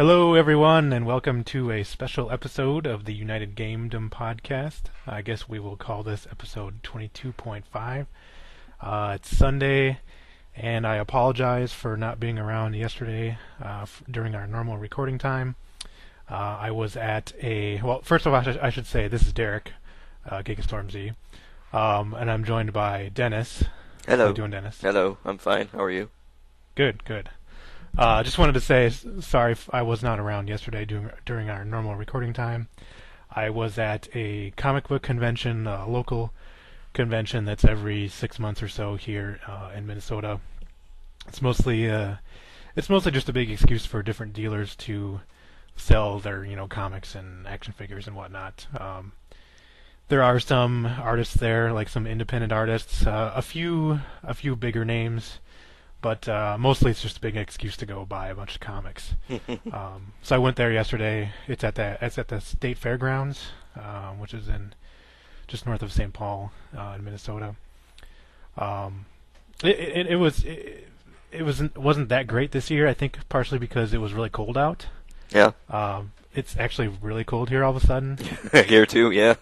Hello, everyone, and welcome to a special episode of the United Gamedom podcast. I guess we will call this episode 22.5. It's Sunday, and I apologize for not being around yesterday during our normal recording time. I was at first of all, I should say this is Derek, Gigastormz, and I'm joined by Denis. Hello. How you doing, Denis? Hello, I'm fine. How are you? Good. Just wanted to say sorry if I was not around yesterday during our normal recording time. I was at a comic book convention, a local convention that's every 6 months or so here in Minnesota. It's mostly just a big excuse for different dealers to sell their comics and action figures and whatnot. There are some artists there, like some independent artists, a few bigger names. But mostly it's just a big excuse to go buy a bunch of comics. So I went there yesterday. It's at the State Fairgrounds, which is in just north of St. Paul in Minnesota. It wasn't that great this year. I think partially because it was really cold out. Yeah. It's actually really cold here all of a sudden. Here too, yeah.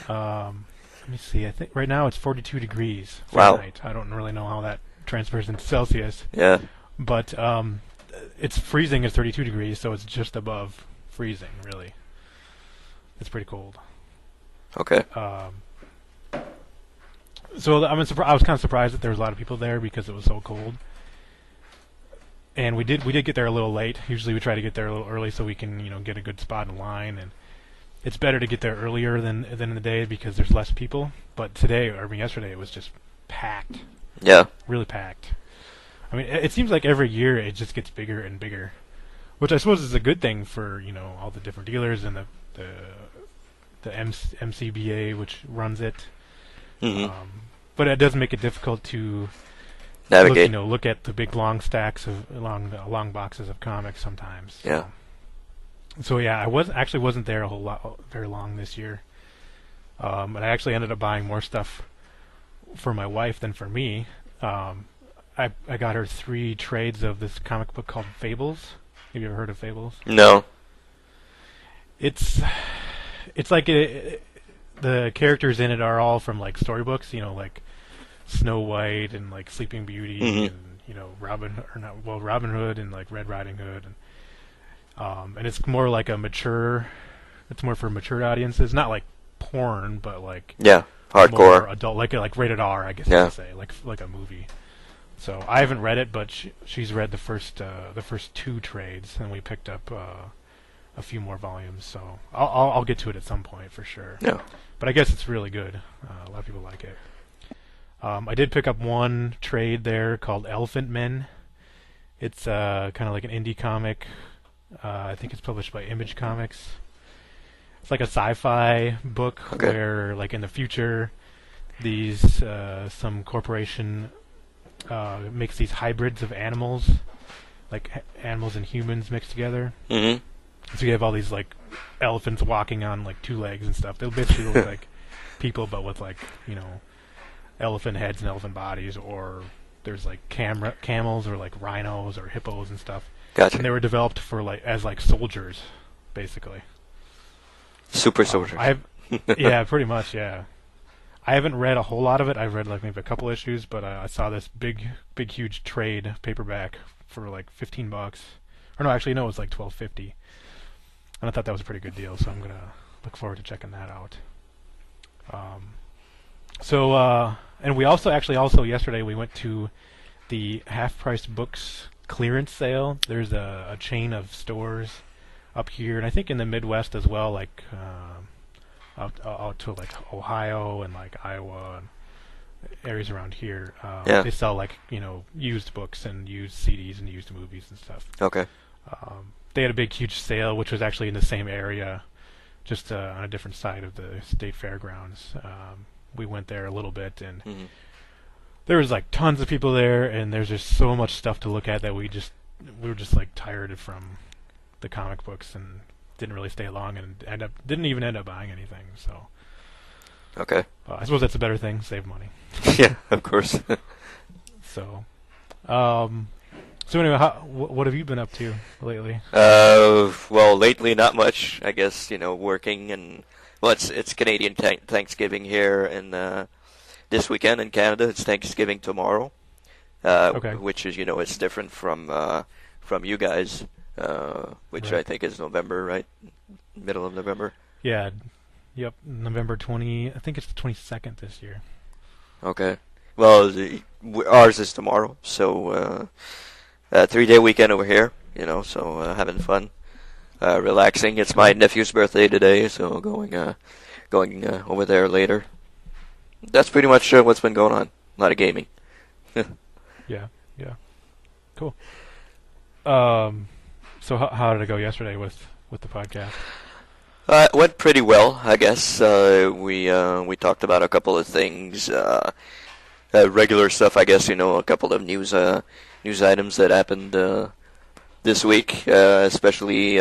Let me see. I think right now it's 42 degrees Wow. Fahrenheit. I don't really know how that transfers into Celsius. Yeah. But it's freezing at 32 degrees, so it's just above freezing, really. It's pretty cold. Okay. So I was kind of surprised that there was a lot of people there because it was so cold. And we did get there a little late. Usually we try to get there a little early so we can get a good spot in line. And it's better to get there earlier than in the day because there's less people. But yesterday it was just packed. Yeah. Really packed. I mean, it seems like every year it just gets bigger and bigger, which I suppose is a good thing for all the different dealers and the MCBA which runs it. Mm-hmm. But it does make it difficult to Navigate. look at the big long stacks of long boxes of comics sometimes. Yeah. So yeah, I wasn't there very long this year, and I actually ended up buying more stuff for my wife than for me. I got her 3 trades of this comic book called Fables. Have you ever heard of Fables? No. It's like the characters in it are all from like storybooks, like Snow White and like Sleeping Beauty Mm-hmm. and Robin Hood and like Red Riding Hood and it's more like it's more for mature audiences, not like porn, but like Yeah. more Hardcore. adult, like rated R, I guess you Yeah. could say, like a movie. So I haven't read it, but she's read the first 2 trades, and we picked up a few more volumes. So I'll get to it at some point for sure. Yeah. But I guess it's really good. A lot of people like it. I did pick up one trade there called Elephant Men. It's kind of like an indie comic. I think it's published by Image Comics. It's like a sci-fi book where, like in the future, some corporation makes these hybrids of animals, like animals and humans mixed together. Mm-hmm. So you have all these like elephants walking on like 2 legs and stuff. They'll basically look like people, but with like elephant heads and elephant bodies. Or there's like camels or like rhinos or hippos and stuff. Gotcha. And they were developed for as soldiers, basically. Super soldiers. Yeah, pretty much, yeah. I haven't read a whole lot of it. I've read like maybe a couple issues, but I saw this big, huge trade paperback for like $15. Or no, actually, no, it was like $12.50. And I thought that was a pretty good deal, so I'm gonna look forward to checking that out. And we also yesterday we went to the half-price books clearance sale. There's a chain of stores up here, and I think in the Midwest as well, like out to like Ohio and like Iowa and areas around here. Yeah. They sell like used books and used CDs and used movies and stuff. Okay. They had a big huge sale, which was actually in the same area, just on a different side of the state fairgrounds. We went there a little bit, and there was like tons of people there, and there's just so much stuff to look at that we were just like tired from the comic books and didn't really stay long and didn't even end up buying anything. So Okay. I suppose that's a better thing, save money. Yeah, of course. So So anyway, what have you been up to lately? Well, lately not much. I guess working and well, it's Canadian Thanksgiving here, and this weekend in Canada it's Thanksgiving tomorrow. Okay. Which is it's different from you guys, which I Right. think is November, right? Middle of November. Yeah. Yep. November 20. I think it's the 22nd this year. Okay. Well, ours is tomorrow, so 3-day weekend over here. So having fun, relaxing. It's my nephew's birthday today, so going over there later. That's pretty much what's been going on. A lot of gaming. Yeah. Yeah. Cool. So how did it go yesterday with the podcast? It went pretty well, I guess. We talked about a couple of things, regular stuff, I guess. A couple of news items that happened this week, especially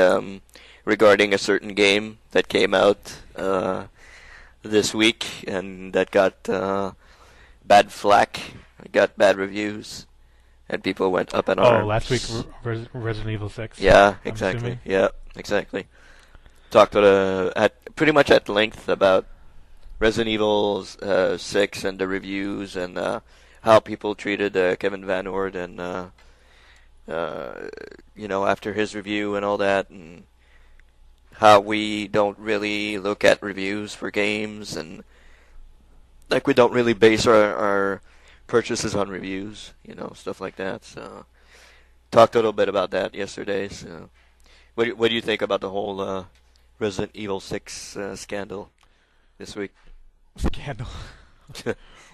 regarding a certain game that came out this week and that got bad flack, got bad reviews, and people went up in arms. Oh, last week Resident Evil 6. Yeah, I'm exactly. assuming. Yeah, exactly. Talked at pretty much at length about Resident Evil 6 and the reviews and how people treated Kevin Van Ord and after his review and all that, and how we don't really look at reviews for games, and like we don't really base our purchases on reviews, stuff like that. So talked a little bit about that yesterday. So what do you think about the whole Resident Evil 6 scandal this week? Scandal.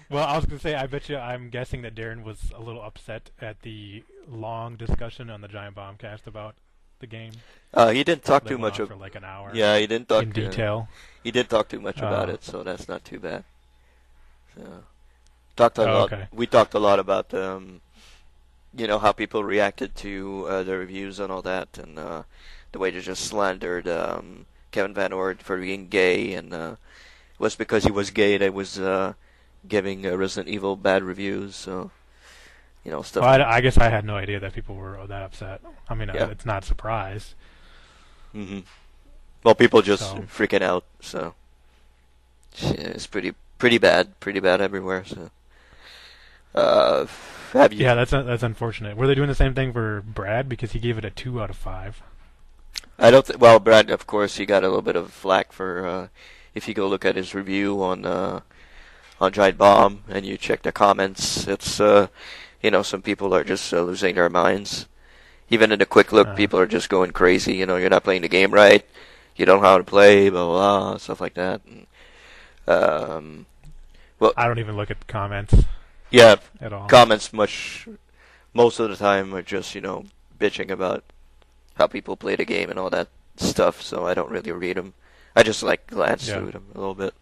Well, I was going to say, I'm guessing that Darren was a little upset at the long discussion on the Giant Bombcast about the game. He didn't talk too much for like an hour. Yeah, he didn't talk in detail. He didn't talk too much about it, so that's not too bad. So, talked a lot. Okay. We talked a lot about how people reacted to the reviews and all that, and the way they just slandered Kevin Van Ord for being gay, and it was because he was gay that was giving Resident Evil bad reviews. So stuff. Well, I guess I had no idea that people were that upset. I mean, Yeah. it's not a surprise. Hmm. Well, people just So. freaking out. So it's pretty bad everywhere. So have you? Yeah, that's unfortunate. Were they doing the same thing for Brad because he gave it a 2 out of 5? I don't. Well, Brad, of course, he got a little bit of flack for if you go look at his review on Giant Bomb and you check the comments. It's some people are just losing their minds. Even in the quick look, people are just going crazy. You're not playing the game right. You don't know how to play, blah blah, blah, stuff like that. And, well, I don't even look at the comments. Yeah, at all. Comments most of the time are just bitching about how people play the game and all that stuff. So I don't really read them. I just like glance through them a little bit,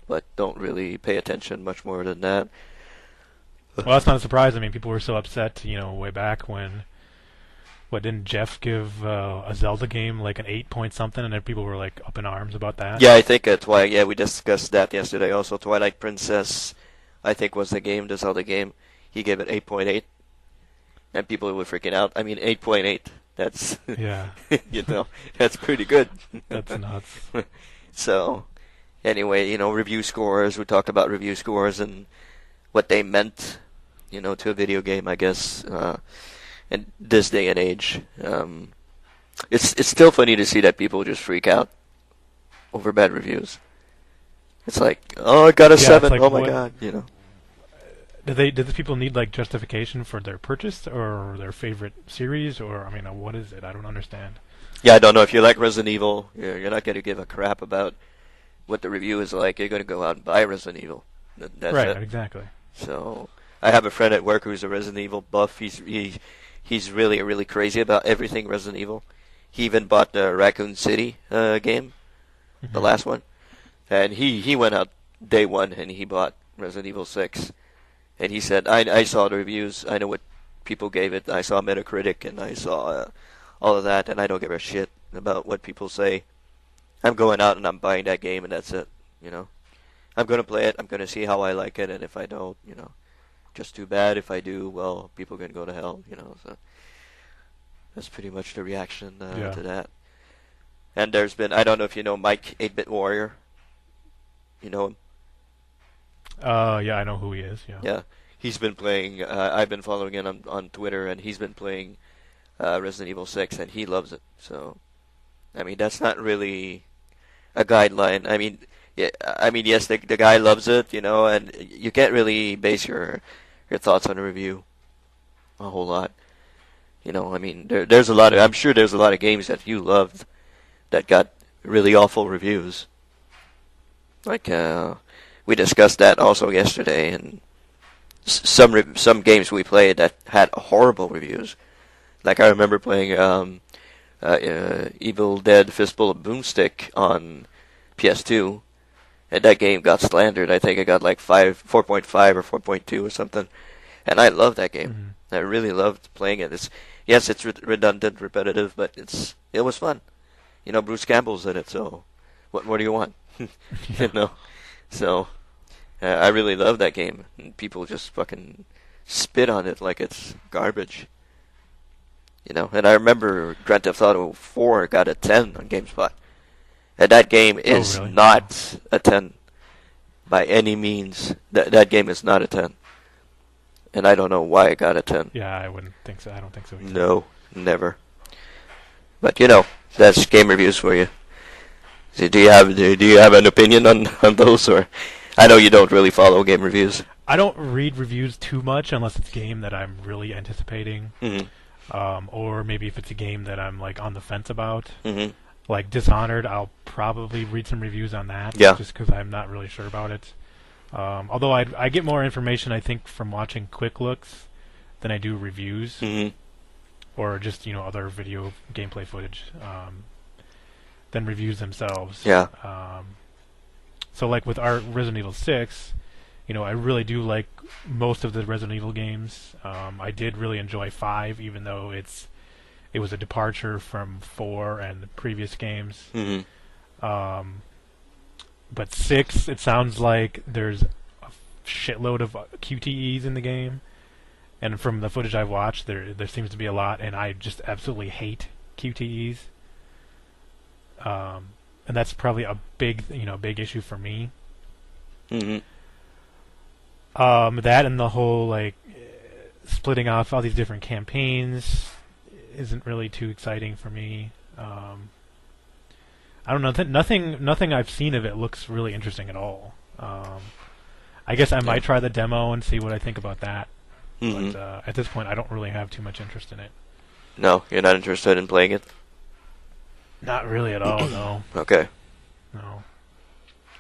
but don't really pay attention much more than that. Well, that's not a surprise. I mean, people were so upset, way back when. What, didn't Jeff give a Zelda game like an 8 point something, and then people were like up in arms about that? Yeah, I think we discussed that yesterday. Also, Twilight Princess, I think was the Zelda game. He gave it 8.8, and people were freaking out. I mean, 8.8. That's yeah, that's pretty good. That's nuts. So, anyway, review scores. We talked about review scores and what they meant, to a video game, I guess. In this day and age, it's still funny to see that people just freak out over bad reviews. It's like, oh, I got a 7. Like, oh my god, Do the people need like justification for their purchase or their favorite series, or I mean, what is it? I don't understand. Yeah, I don't know. If you like Resident Evil, you're not going to give a crap about what the review is like. You're going to go out and buy Resident Evil. That's right, it. exactly. So I have a friend at work who's a Resident Evil buff. He's really crazy about everything Resident Evil. He even bought the Raccoon City game, the last one, and he went out day one and he bought Resident Evil 6. And he said, I saw the reviews. I know what people gave it. I saw Metacritic and I saw all of that, and I don't give a shit about what people say. I'm going out and I'm buying that game, and that's it. I'm going to play it. I'm going to see how I like it, and if I don't, just too bad. If I do, well, people can go to hell, you know. So that's pretty much the reaction to that. And there's been, I don't know if you know Mike 8-Bit Warrior. You know him? Yeah, I know who he is. Yeah. Yeah, he's been playing. I've been following him on Twitter, and he's been playing Resident Evil 6, and he loves it. So, I mean, that's not really a guideline. I mean, yeah, I mean, yes, the guy loves it, you know, and you can't really base your thoughts on a review a whole lot. You know, I mean, there's a lot of, I'm sure there's a lot of games that you loved that got really awful reviews. Like, we discussed that also yesterday, and some games we played that had horrible reviews. Like, I remember playing Evil Dead Fistful of Boomstick on PS2, and that game got slandered. I think it got like 4.5 or 4.2 or something, and I loved that game. Mm-hmm. I really loved playing it. Yes, it's redundant, repetitive, but it was fun. You know, Bruce Campbell's in it, so what more do you want? You know, so I really love that game. And people just fucking spit on it like it's garbage. You know, and I remember Grand Theft Auto 4 got a 10 on GameSpot, and that game is really? not a 10 by any means. That game is not a 10. And I don't know why it got a 10. Yeah, I wouldn't think so. I don't think so either. No, never. But you know, that's game reviews for you. So do you have an opinion on those, or I know you don't really follow game reviews. I don't read reviews too much unless it's a game that I'm really anticipating, or maybe if it's a game that I'm like on the fence about. Like Dishonored, I'll probably read some reviews on that, just because I'm not really sure about it. Although I get more information, I think, from watching quick looks than I do reviews, or just other video gameplay footage than reviews themselves. Yeah. So like with our Resident Evil 6, I really do like most of the Resident Evil games. I did really enjoy 5, even though it was a departure from 4 and the previous games. But 6, it sounds like there's a shitload of QTEs in the game, and from the footage I've watched, there seems to be a lot, and I just absolutely hate QTEs. And that's probably a big issue for me. That and the whole like splitting off all these different campaigns isn't really too exciting for me. I don't know. Nothing I've seen of it looks really interesting at all. I guess I might try the demo and see what I think about that. But at this point, I don't really have too much interest in it. No, you're not interested in playing it? Not really at all. No. Okay. No.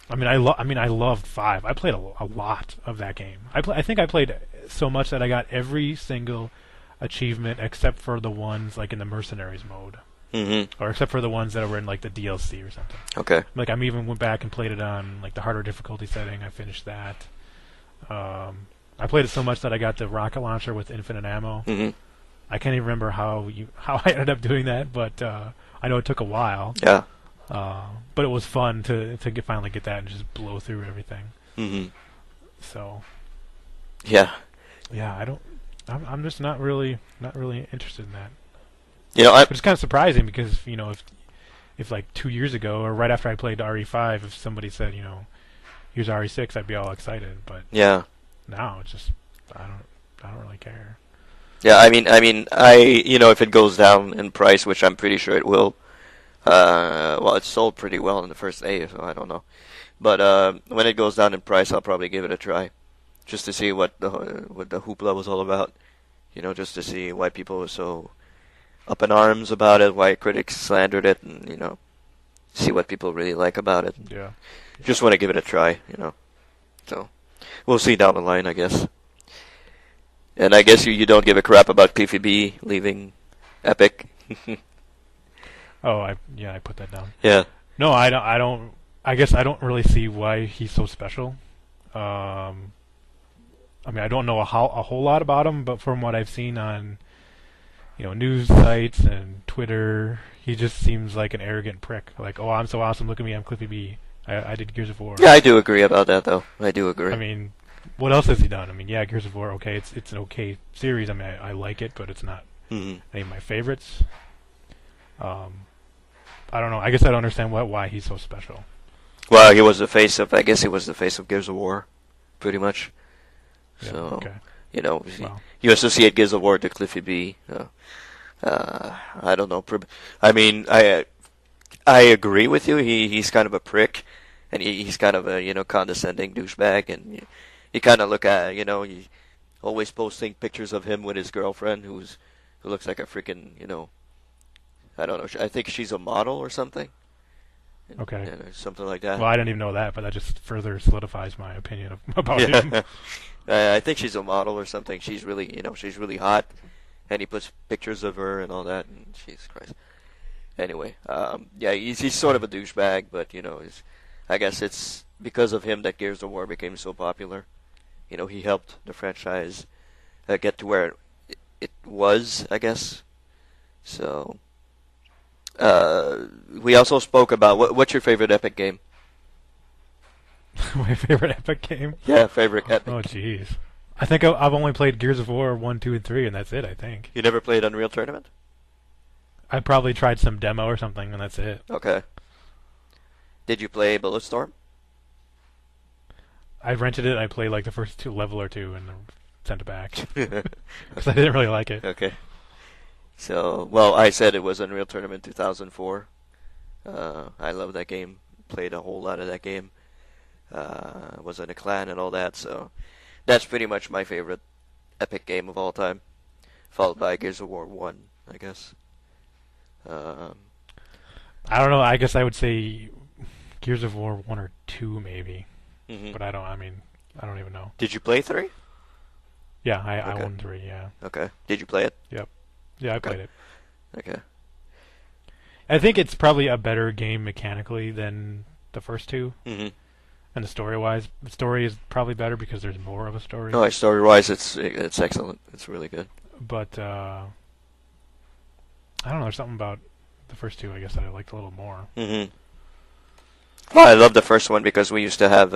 I mean, I loved 5. I played a lot of that game. I think I played so much that I got every single achievement except for the ones like in the Mercenaries mode. Or except for the ones that were in like the DLC or something. Okay. Like I even went back and played it on like the harder difficulty setting. I finished that. I played it so much that I got the rocket launcher with infinite ammo. I can't even remember how I ended up doing that, but I know it took a while. Yeah. But it was fun to finally get that and just blow through everything. So. Yeah. Yeah, I'm just not really interested in that. But it's kind of surprising because if like 2 years ago or right after I played RE5, if somebody said here's RE6, I'd be all excited. But yeah, now it's just I don't really care. Yeah, I mean, if it goes down in price, which I'm pretty sure it will. Well, it sold pretty well in the first day, so I don't know. But when it goes down in price, I'll probably give it a try, just to see what the hoopla was all about. Just to see why people were so up in arms about it, why critics slandered it, and see what people really like about it. Yeah. Just want to give it a try, So we'll see down the line, I guess. And I guess you don't give a crap about PvP leaving Epic. Oh, I put that down. Yeah. No, I don't. I guess I don't really see why he's so special. I mean, I don't know a whole lot about him, but from what I've seen on news sites and Twitter, he just seems like an arrogant prick. Like, oh, I'm so awesome. Look at me, I'm Cliffy B. I did Gears of War. Yeah, I do agree about that, though. I do agree. I mean, what else has he done? I mean, yeah, Gears of War. Okay, it's an okay series. I mean, I like it, but it's not Hmm. any of my favorites. Um, I don't know. I guess I don't understand why he's so special. Well, he was the face of. I guess he was the face of Gears of War, pretty much. Yeah. So Okay. you know, Well. you associate Gears of War to Cliffy B. I don't know. I mean, I agree with you. He's kind of a prick, and he's kind of a condescending douchebag, and you kind of look at he always posting pictures of him with his girlfriend who looks like a freaking I don't know. I think she's a model or something. Okay. Something like that. Well, I didn't even know that, but that just further solidifies my opinion about Yeah. him. I think she's a model or something. She's really, she's really hot, and he puts pictures of her and all that. And Jesus Christ. Anyway, yeah, he's sort of a douchebag, but I guess it's because of him that Gears of War became so popular. He helped the franchise get to where it was, I guess. So, we also spoke about what's your favorite Epic game? My favorite Epic game? Yeah, favorite Epic. Oh, jeez. I think I've only played Gears of War 1, 2, and 3, and that's it, I think. You never played Unreal Tournament? I probably tried some demo or something, and that's it. Okay. Did you play Bulletstorm? I rented it, I played like the first level or two, and sent it back. Because I didn't really like it. Okay. So, well, I said it was Unreal Tournament 2004. I love that game. Played a whole lot of that game. Was in a clan and all that, so that's pretty much my favorite Epic game of all time. Followed by Gears of War 1, I guess. I don't know, I guess I would say Gears of War 1 or 2 maybe. Mm-hmm. But I don't even know. Did you play 3? Yeah, I Okay. own 3, yeah. Okay. Did you play it? Yep. Yeah, I Okay. played it. Okay. I think it's probably a better game mechanically than the first two. Mm-hmm. And the story-wise, the story is probably better because there's more of a story. No, story-wise, it's excellent. It's really good. But I don't know. There's something about the first two, I guess, that I liked a little more. Mm-hmm. Well, I love the first one because we used to have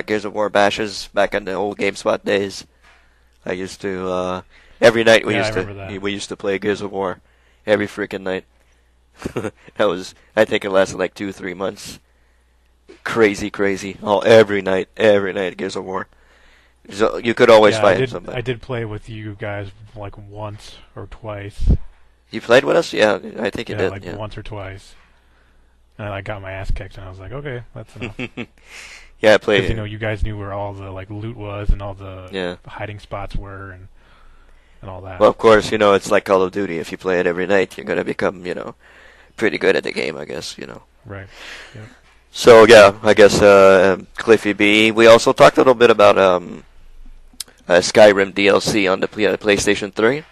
Gears of War bashes back in the old GameSpot days. I used to every night Yeah, I remember that. we used to play Gears of War every freaking night. That was, I think it lasted like 2-3 months. Crazy. Every night Gears of War. So you could always find somebody. I did play with you guys like once or twice. You played with us? Yeah, I think you Yeah, did. like Yeah. once or twice. And I got my ass kicked, and I was like, okay, that's enough. Yeah, I played. Because you guys knew where all the like loot was and all the hiding spots were and all that. Well, of course, it's like Call of Duty. If you play it every night, you're gonna become, pretty good at the game, I guess. Right. Yep. So yeah, I guess Cliffy B. We also talked a little bit about Skyrim DLC on the PlayStation 3.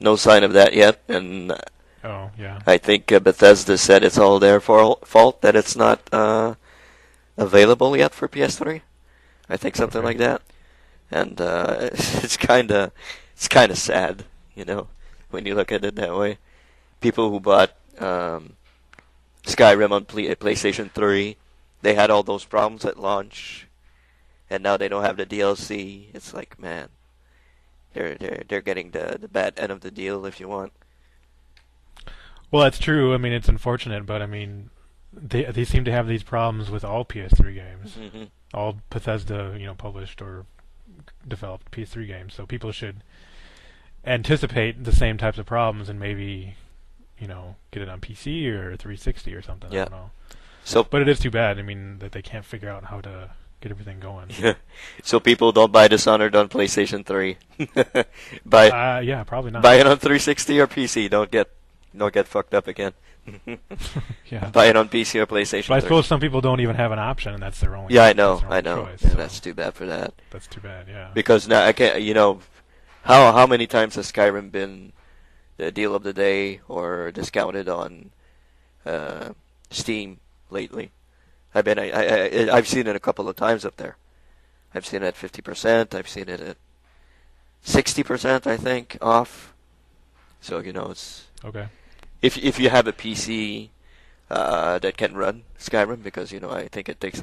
No sign of that yet, and Oh, yeah. I think Bethesda said it's all their fault that it's not available yet for PS3. I think something like that, and it's kind of sad, when you look at it that way. People who bought Skyrim on PlayStation 3, they had all those problems at launch, and now they don't have the DLC. It's like, man, they're getting the bad end of the deal, if you want. Well, that's true. I mean, it's unfortunate, but I mean, they seem to have these problems with all PS3 games. Mm-hmm. All Bethesda, published or developed PS3 games. So people should anticipate the same types of problems and maybe, get it on PC or 360 or something. Yeah. I don't know. So, But it is too bad. I mean, that they can't figure out how to get everything going. yeah. So people don't buy Dishonored on PlayStation 3. buy Yeah, probably not. buy it on 360 or PC. Don't get fucked up again. Yeah. Buy it on PC or PlayStation. But I 3. suppose some people don't even have an option, and that's their only. Yeah, I that's know. their only choice, Yeah, so that's too bad for that. that's too bad. Yeah. Because now I can't. How many times has Skyrim been the deal of the day or discounted on Steam lately? I've seen it a couple of times up there. I've seen it at 50%. I've seen it at 60%. I think off. So it's Okay. if you have a PC that can run Skyrim, because I think it takes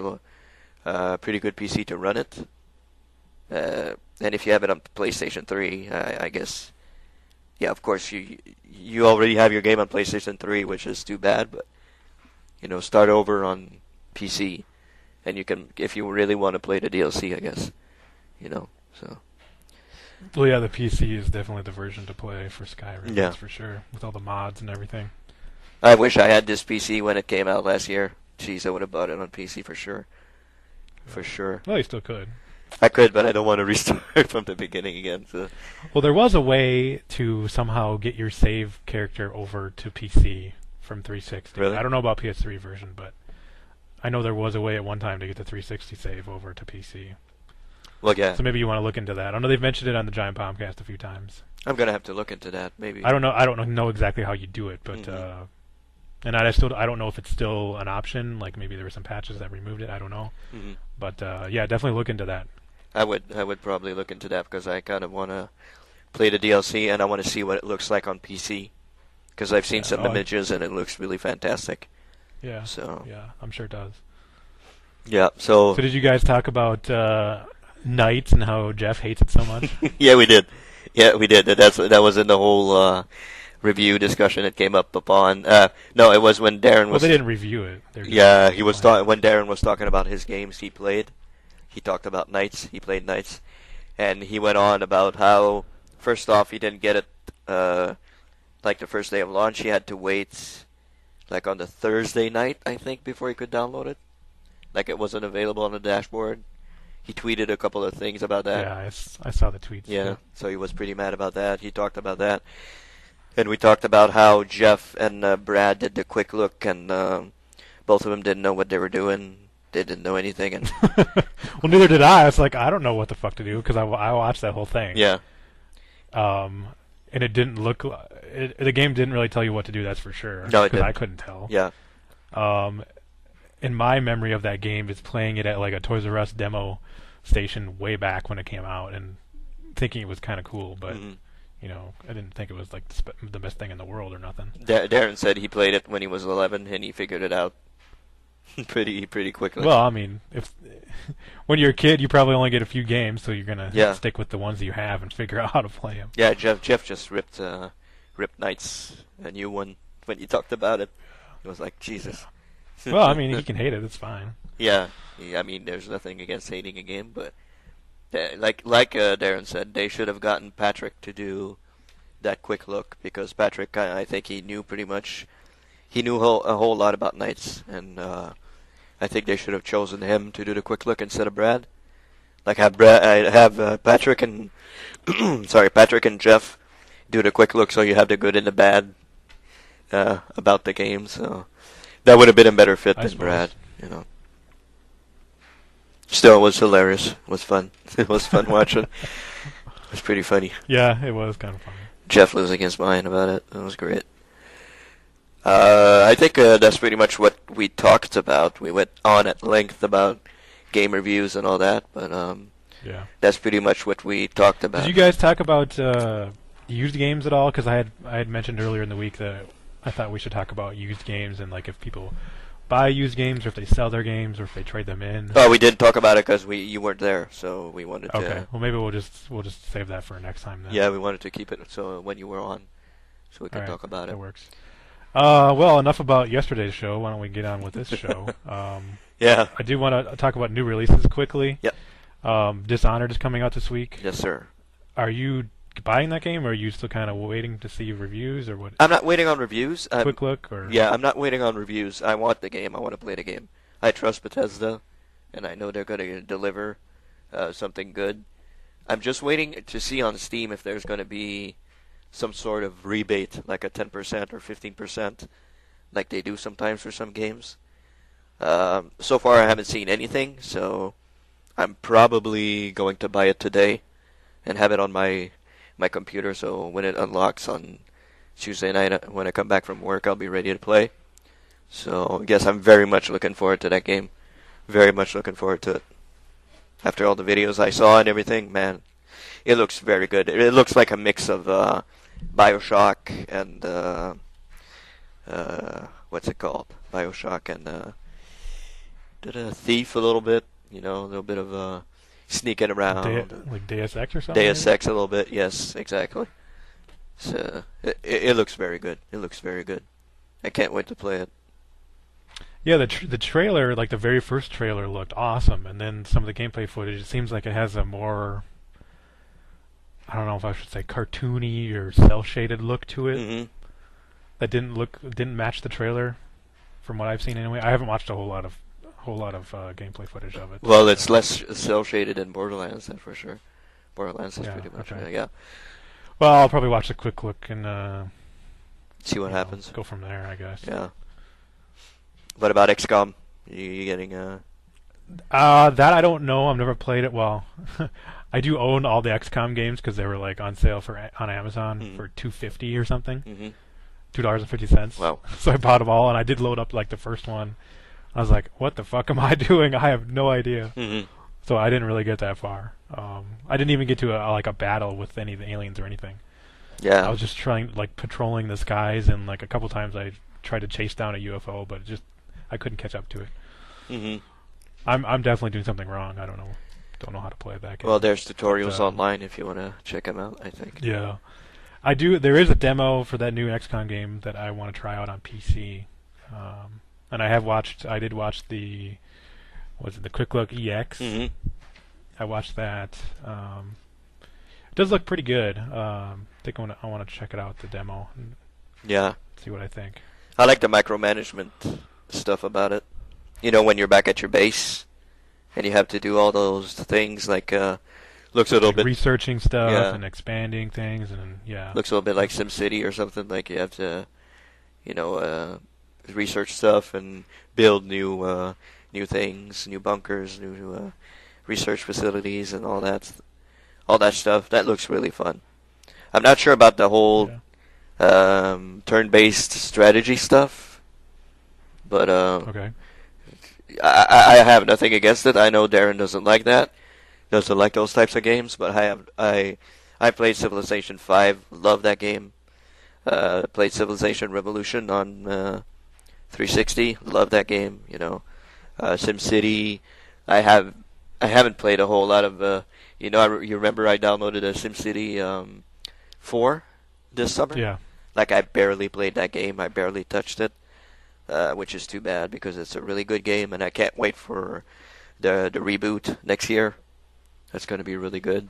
a pretty good PC to run it. And if you have it on PlayStation 3, I guess, yeah, of course you already have your game on PlayStation 3, which is too bad. But start over on PC, and you can, if you really want to play the DLC, I guess. So. Well, yeah, the PC is definitely the version to play for Skyrim. Yeah. That's for sure, with all the mods and everything. I wish I had this PC when it came out last year. Jeez, I would have bought it on PC for sure. For sure. Well, you still could. I could, but I don't want to restart from the beginning again. So. Well, there was a way to somehow get your save character over to PC from 360. Really? I don't know about PS3 version, but I know there was a way at one time to get the 360 save over to PC. Well, yeah. So maybe you want to look into that. I know they've mentioned it on the Giant Bombcast a few times. I'm gonna have to look into that. Maybe. I don't know. I don't know exactly how you do it, but and I don't know if it's still an option. Like maybe there were some patches that removed it. I don't know. Mm-hmm. But yeah, definitely look into that. I would probably look into that because I kind of want to play the DLC and I want to see what it looks like on PC because I've seen some images and it looks really fantastic. Yeah. So. Yeah, I'm sure it does. Yeah. So did you guys talk about Knights and how Jeff hates it so much? Yeah, we did. Yeah, we did. That was in the whole review discussion it came up upon. No, it was when Darren was. Well, they didn't review it. Yeah, he was when Darren was talking about his games he played. He talked about Knights. He played Knights, and he went on about how first off he didn't get it like the first day of launch. He had to wait like on the Thursday night, I think, before he could download it. Like it wasn't available on the dashboard. He tweeted a couple of things about that. Yeah, I saw the tweets. Yeah, so he was pretty mad about that. He talked about that. And we talked about how Jeff and Brad did the quick look, and both of them didn't know what they were doing. They didn't know anything. And well, neither did I. It's like, I don't know what the fuck to do, because I watched that whole thing. Yeah. And it didn't look... the game didn't really tell you what to do, that's for sure. No, it didn't. Because I couldn't tell. Yeah. In my memory of that game is playing it at like a Toys R Us demo station way back when it came out and thinking it was kind of cool, but I didn't think it was like the best thing in the world or nothing. Darren said he played it when he was 11 and he figured it out pretty quickly. Well, I mean, when you're a kid, you probably only get a few games, so you're gonna stick with the ones that you have and figure out how to play them. Yeah, Jeff just ripped Knights a new one when you talked about it. It was like Jesus. Well, I mean, he can hate it. It's fine. Yeah, I mean, there's nothing against hating a game, but like Darren said, they should have gotten Patrick to do that quick look because Patrick, I think he knew pretty much, he knew a whole lot about Knights, and I think they should have chosen him to do the quick look instead of Brad. Like have Patrick and Patrick and Jeff do the quick look, so you have the good and the bad about the game. So. That would have been a better fit than Brad, Still, it was hilarious. It was fun. It was fun watching. It was pretty funny. Yeah, it was kind of funny. Jeff losing his mind about it. It was great. I think that's pretty much what we talked about. We went on at length about game reviews and all that, but yeah, that's pretty much what we talked about. Did you guys talk about used games at all? Because I had mentioned earlier in the week that I thought we should talk about used games and like if people buy used games or if they sell their games or if they trade them in. Oh, we didn't talk about it because you weren't there, so we wanted to. Okay, well maybe we'll just save that for next time then. Yeah, we wanted to keep it so when you were on, so we could talk about it. That works. Well, enough about yesterday's show. Why don't we get on with this show? Yeah. I do want to talk about new releases quickly. Yep. Dishonored is coming out this week. Yes, sir. Are you buying that game, or are you still kind of waiting to see reviews, or what? I'm not waiting on reviews. Quick look, or yeah, I'm not waiting on reviews. I want the game. I want to play the game. I trust Bethesda, and I know they're going to deliver something good. I'm just waiting to see on Steam if there's going to be some sort of rebate, like a 10% or 15%, like they do sometimes for some games. So far, I haven't seen anything, so I'm probably going to buy it today and have it on my computer, so when it unlocks on Tuesday night when I come back from work, I'll be ready to play. So I guess I'm very much looking forward to that game. Very much looking forward to it. After all the videos I saw and everything, man, it looks very good. It looks like a mix of BioShock and what's it called? BioShock and Thief a little bit. A little bit of sneaking around. Like Deus Ex or something? Deus Ex a little bit, yes, exactly. So it looks very good. It looks very good. I can't wait to play it. Yeah, the trailer, like the very first trailer, looked awesome, and then some of the gameplay footage, it seems like it has a more, I don't know if I should say cartoony or cel-shaded look to it. Mm-hmm. That didn't match the trailer, from what I've seen anyway. I haven't watched a whole lot of gameplay footage of it. Well, it's less cel-shaded than Borderlands, that's for sure. Borderlands is pretty much, yeah. Well, I'll probably watch a quick look and see what happens. Go from there, I guess. Yeah. What about XCOM? You getting that I don't know. I've never played it. Well, I do own all the XCOM games because they were like on sale on Amazon for $2.50 or something. Mm-hmm. $2.50. Wow. So I bought them all, and I did load up like the first one. I was like, "What the fuck am I doing? I have no idea." Mm-hmm. So I didn't really get that far. I didn't even get to a battle with any of the aliens or anything. Yeah. I was just patrolling the skies, and like a couple times I tried to chase down a UFO, but I couldn't catch up to it. Mm-hmm. I'm definitely doing something wrong. I don't know how to play that game. Well, there's tutorials online if you want to check them out, I think. Yeah. I do. There is a demo for that new XCOM game that I want to try out on PC. And I did watch the Quick Look EX. Mm-hmm. I watched that. It does look pretty good. I think I want to check it out, the demo, and see what I think. I like the micromanagement stuff about it. You know, when you're back at your base and you have to do all those things, like looks a little bit researching stuff and expanding things, and looks a little bit like SimCity or something. Like you have to, research stuff and build new things, new bunkers, new research facilities, and all that stuff. That looks really fun. I'm not sure about the whole turn-based strategy stuff, but okay. I have nothing against it. I know Darren doesn't like that, doesn't like those types of games, but I played Civilization 5, love that game. Played Civilization Revolution on 360, love that game. SimCity, I haven't played a whole lot of. You remember I downloaded a SimCity 4 this summer. Yeah. Like I barely played that game. I barely touched it. Which is too bad because it's a really good game, and I can't wait for the reboot next year. That's going to be really good.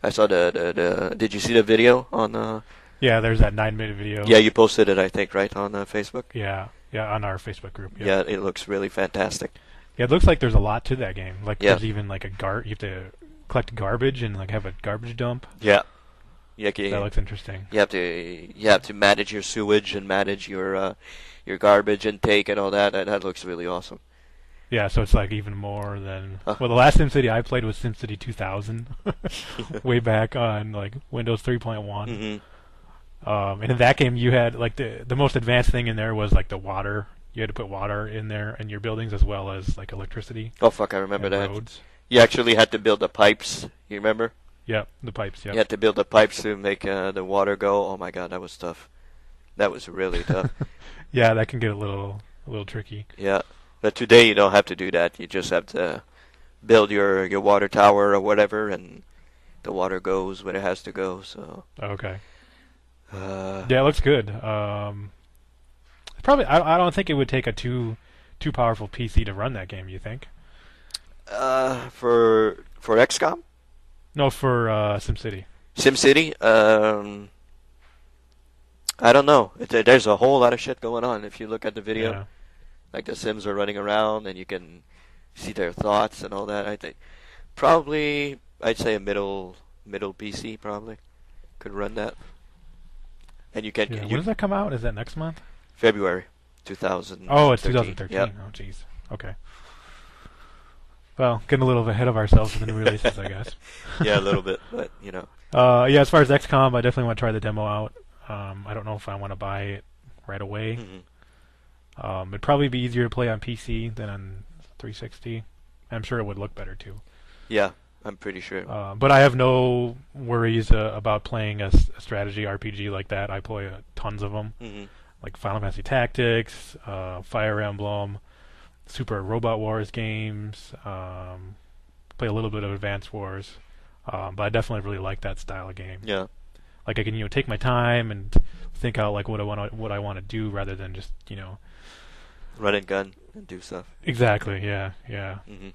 I saw did you see the video on? Yeah, there's that 9-minute video. Yeah, you posted it, I think, right on Facebook. Yeah, on our Facebook group. Yeah, it looks really fantastic. Yeah, it looks like there's a lot to that game. Like there's even like you have to collect garbage and like have a garbage dump. Yeah. That looks interesting. You have to manage your sewage and manage your garbage intake and all that. That looks really awesome. Yeah, so it's like even more than... Well, the last SimCity I played was SimCity 2000, way back on like Windows 3.1. Mm-hmm. And in that game, you had like the most advanced thing in there was like the water. You had to put water in there in your buildings as well as like electricity. Oh fuck, I remember that. Roads. You actually had to build the pipes. You remember? Yeah, the pipes. Yeah. You had to build the pipes to make the water go. Oh my god, that was tough. That was really tough. Yeah, that can get a little tricky. Yeah, but today you don't have to do that. You just have to build your water tower or whatever, and the water goes where it has to go. So. Okay. Yeah, it looks good. Probably, I don't think it would take a too powerful PC to run that game. You think? For XCOM? No, for SimCity. SimCity? I don't know. There's a whole lot of shit going on. If you look at the video, like the Sims are running around, and you can see their thoughts and all that. I think probably I'd say a middle PC probably could run that. And you can. Yeah. When does that come out? Is that next month? February 2013. Oh, it's 2013. Yep. Oh, jeez. Okay. Well, getting a little ahead of ourselves with the new releases, I guess. Yeah, a little bit, but Yeah, as far as XCOM, I definitely want to try the demo out. I don't know if I want to buy it right away. Mm-hmm. It'd probably be easier to play on PC than on 360. I'm sure it would look better too. Yeah, I'm pretty sure. But I have no worries about playing a strategy RPG like that. I play tons of them, like Final Fantasy Tactics, Fire Emblem, Super Robot Wars games, play a little bit of Advance Wars, but I definitely really like that style of game. Yeah. Like I can take my time and think out like what I want to do rather than just run and gun and do stuff. Exactly. Yeah. Hmm.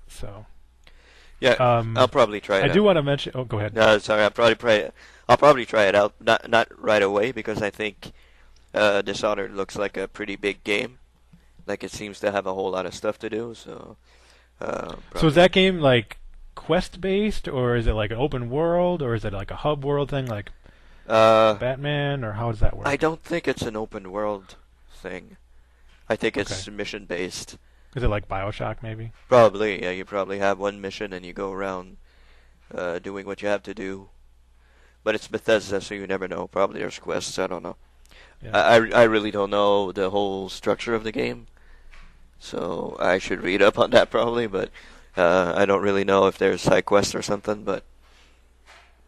So. Yeah, I'll probably try it out. I do want to mention. Oh, go ahead. No, sorry. I'll probably try it out. Not right away because I think Dishonored looks like a pretty big game. Like it seems to have a whole lot of stuff to do. So. So is that game like quest based, or is it like an open world, or is it like a hub world thing, like Batman, or how does that work? I don't think it's an open world thing. I think it's mission based. Is it like BioShock, maybe? Probably, yeah. You probably have one mission and you go around doing what you have to do. But it's Bethesda, so you never know. Probably there's quests. I don't know. Yeah. I really don't know the whole structure of the game, so I should read up on that probably. But I don't really know if there's side quests or something. But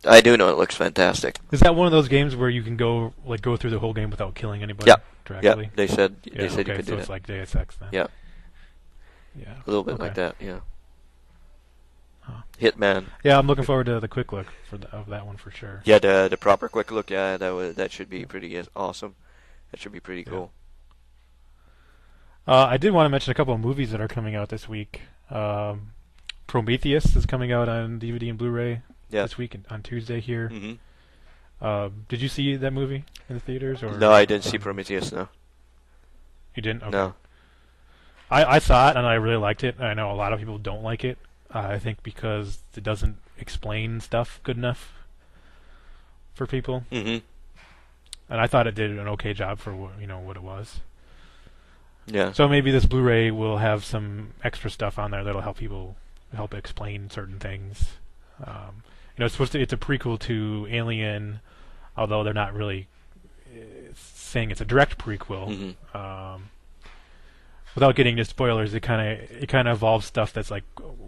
I do know it looks fantastic. Is that one of those games where you can go through the whole game without killing anybody directly? Yeah, they said you could so do that. It's like Deus Ex then. Yeah. Yeah. A little bit like that, yeah. Huh. Hitman. Yeah, I'm looking forward to the quick look of that one for sure. Yeah, the proper quick look. Yeah, that should be pretty awesome. That should be pretty cool. I did want to mention a couple of movies that are coming out this week. Prometheus is coming out on DVD and Blu-ray this week on Tuesday here. Mm-hmm. Did you see that movie in the theaters? Or no, I didn't see Prometheus. No. You didn't? Okay. No. I saw it and I really liked it. I know a lot of people don't like it. I think because it doesn't explain stuff good enough for people. Mm-hmm. And I thought it did an okay job for what it was. Yeah. So maybe this Blu-ray will have some extra stuff on there that'll help explain certain things. It's a prequel to Alien, although they're not really saying it's a direct prequel. Mm-hmm. Without getting into spoilers, it kind of involves stuff that's like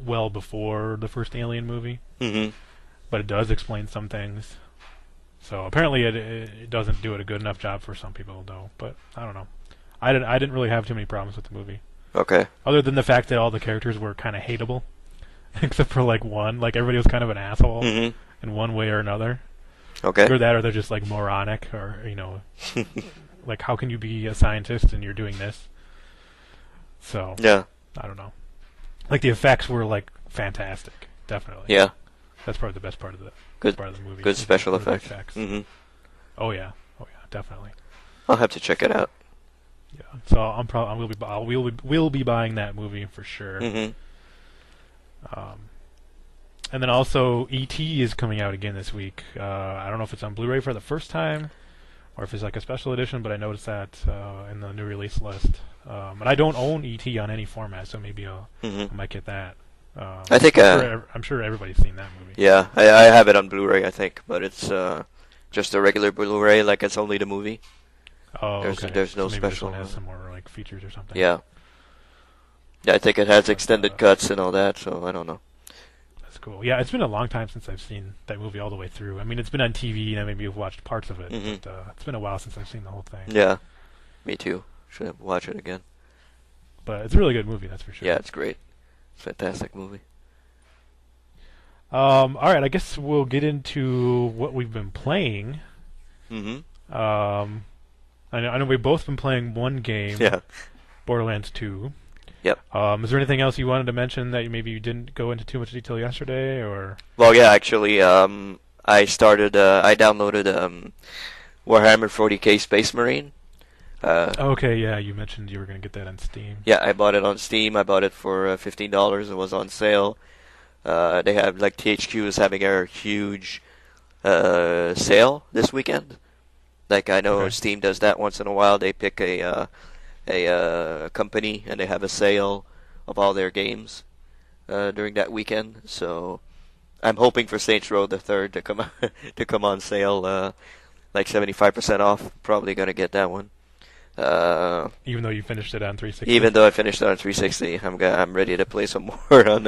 well before the first Alien movie. Mm-hmm. But it does explain some things. So apparently it doesn't do it a good enough job for some people though. But I don't know. I didn't really have too many problems with the movie. Okay. Other than the fact that all the characters were kind of hateable, except for like one. Like everybody was kind of an asshole in one way or another. Okay. Either that or they're just like moronic, or like how can you be a scientist and you're doing this? So yeah, I don't know. Like the effects were like fantastic, definitely. Yeah, that's probably the best part of the movie. Good special effects. Mm-hmm. Oh yeah, definitely. I'll have to check it out. Yeah, so we'll be buying that movie for sure. Mm-hmm. And then also E.T. is coming out again this week. I don't know if it's on Blu-ray for the first time, or if it's like a special edition, but I noticed that in the new release list. And I don't own E.T. on any format, so maybe I might get that. I think I'm sure everybody's seen that movie. Yeah, I have it on Blu-ray, I think, but it's just a regular Blu-ray, like it's only the movie. Oh, okay. There's no so maybe special. This one has some more like features or something. Yeah. Yeah, I think it has extended cuts and all that, so I don't know. That's cool. Yeah, it's been a long time since I've seen that movie all the way through. I mean, it's been on TV, and I maybe have watched parts of it, but it's been a while since I've seen the whole thing. Yeah, me too. Should watch it again. But it's a really good movie, that's for sure. Yeah, it's great. It's a fantastic movie. All right, I guess we'll get into what we've been playing. Mm-hmm. I know we've both been playing one game. Yeah. Borderlands 2. Yep. Is there anything else you wanted to mention that maybe you didn't go into too much detail yesterday, or? Well, yeah, actually, I downloaded Warhammer 40K Space Marine. Okay, yeah, you mentioned you were going to get that on Steam. Yeah, I bought it on Steam. I bought it for $15. It was on sale. They have, like, THQ is having a huge sale this weekend. Like, I know Steam does that once in a while. They pick a company and they have a sale of all their games during that weekend. So I'm hoping for Saints Row the Third to come to come on sale, like 75% off. Probably gonna get that one. Even though you finished it on 360. Even though I finished it on 360, I'm ready to play some more on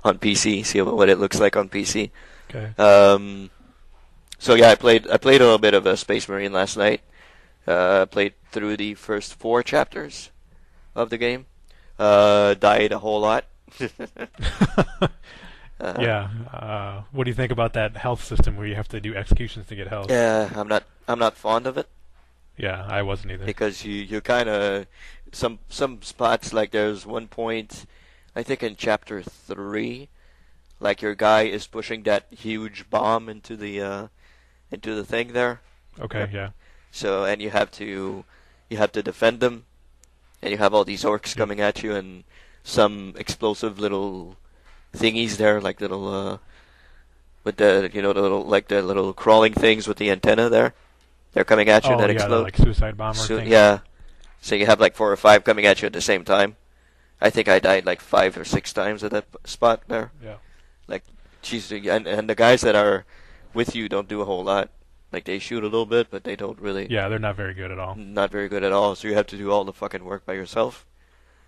PC. See what it looks like on PC. Okay. So yeah, I played a little bit of Space Marine last night. Played through the first 4 chapters of the game. Died a whole lot. Yeah. What do you think about that health system where you have to do executions to get health? Yeah, I'm not fond of it Yeah, I wasn't either. because you kind of some spots like there's one point I think in chapter 3 like your guy is pushing that huge bomb into the thing there. Okay, yeah. So and you have to defend them, and you have all these orcs Yep. coming at you, and some explosive little thingies there, like little with the little like the little crawling things with the antenna there. They're coming at you Oh, that yeah, the explode. like suicide bomber So thing. yeah, so you have like 4 or 5 coming at you at the same time. I think I died like 5 or 6 times at that spot there. Yeah. Like, jeez, and the guys that are with you don't do a whole lot. Like they shoot a little bit, but they don't really. Yeah, they're not very good at all. Not very good at all. So you have to do all the fucking work by yourself.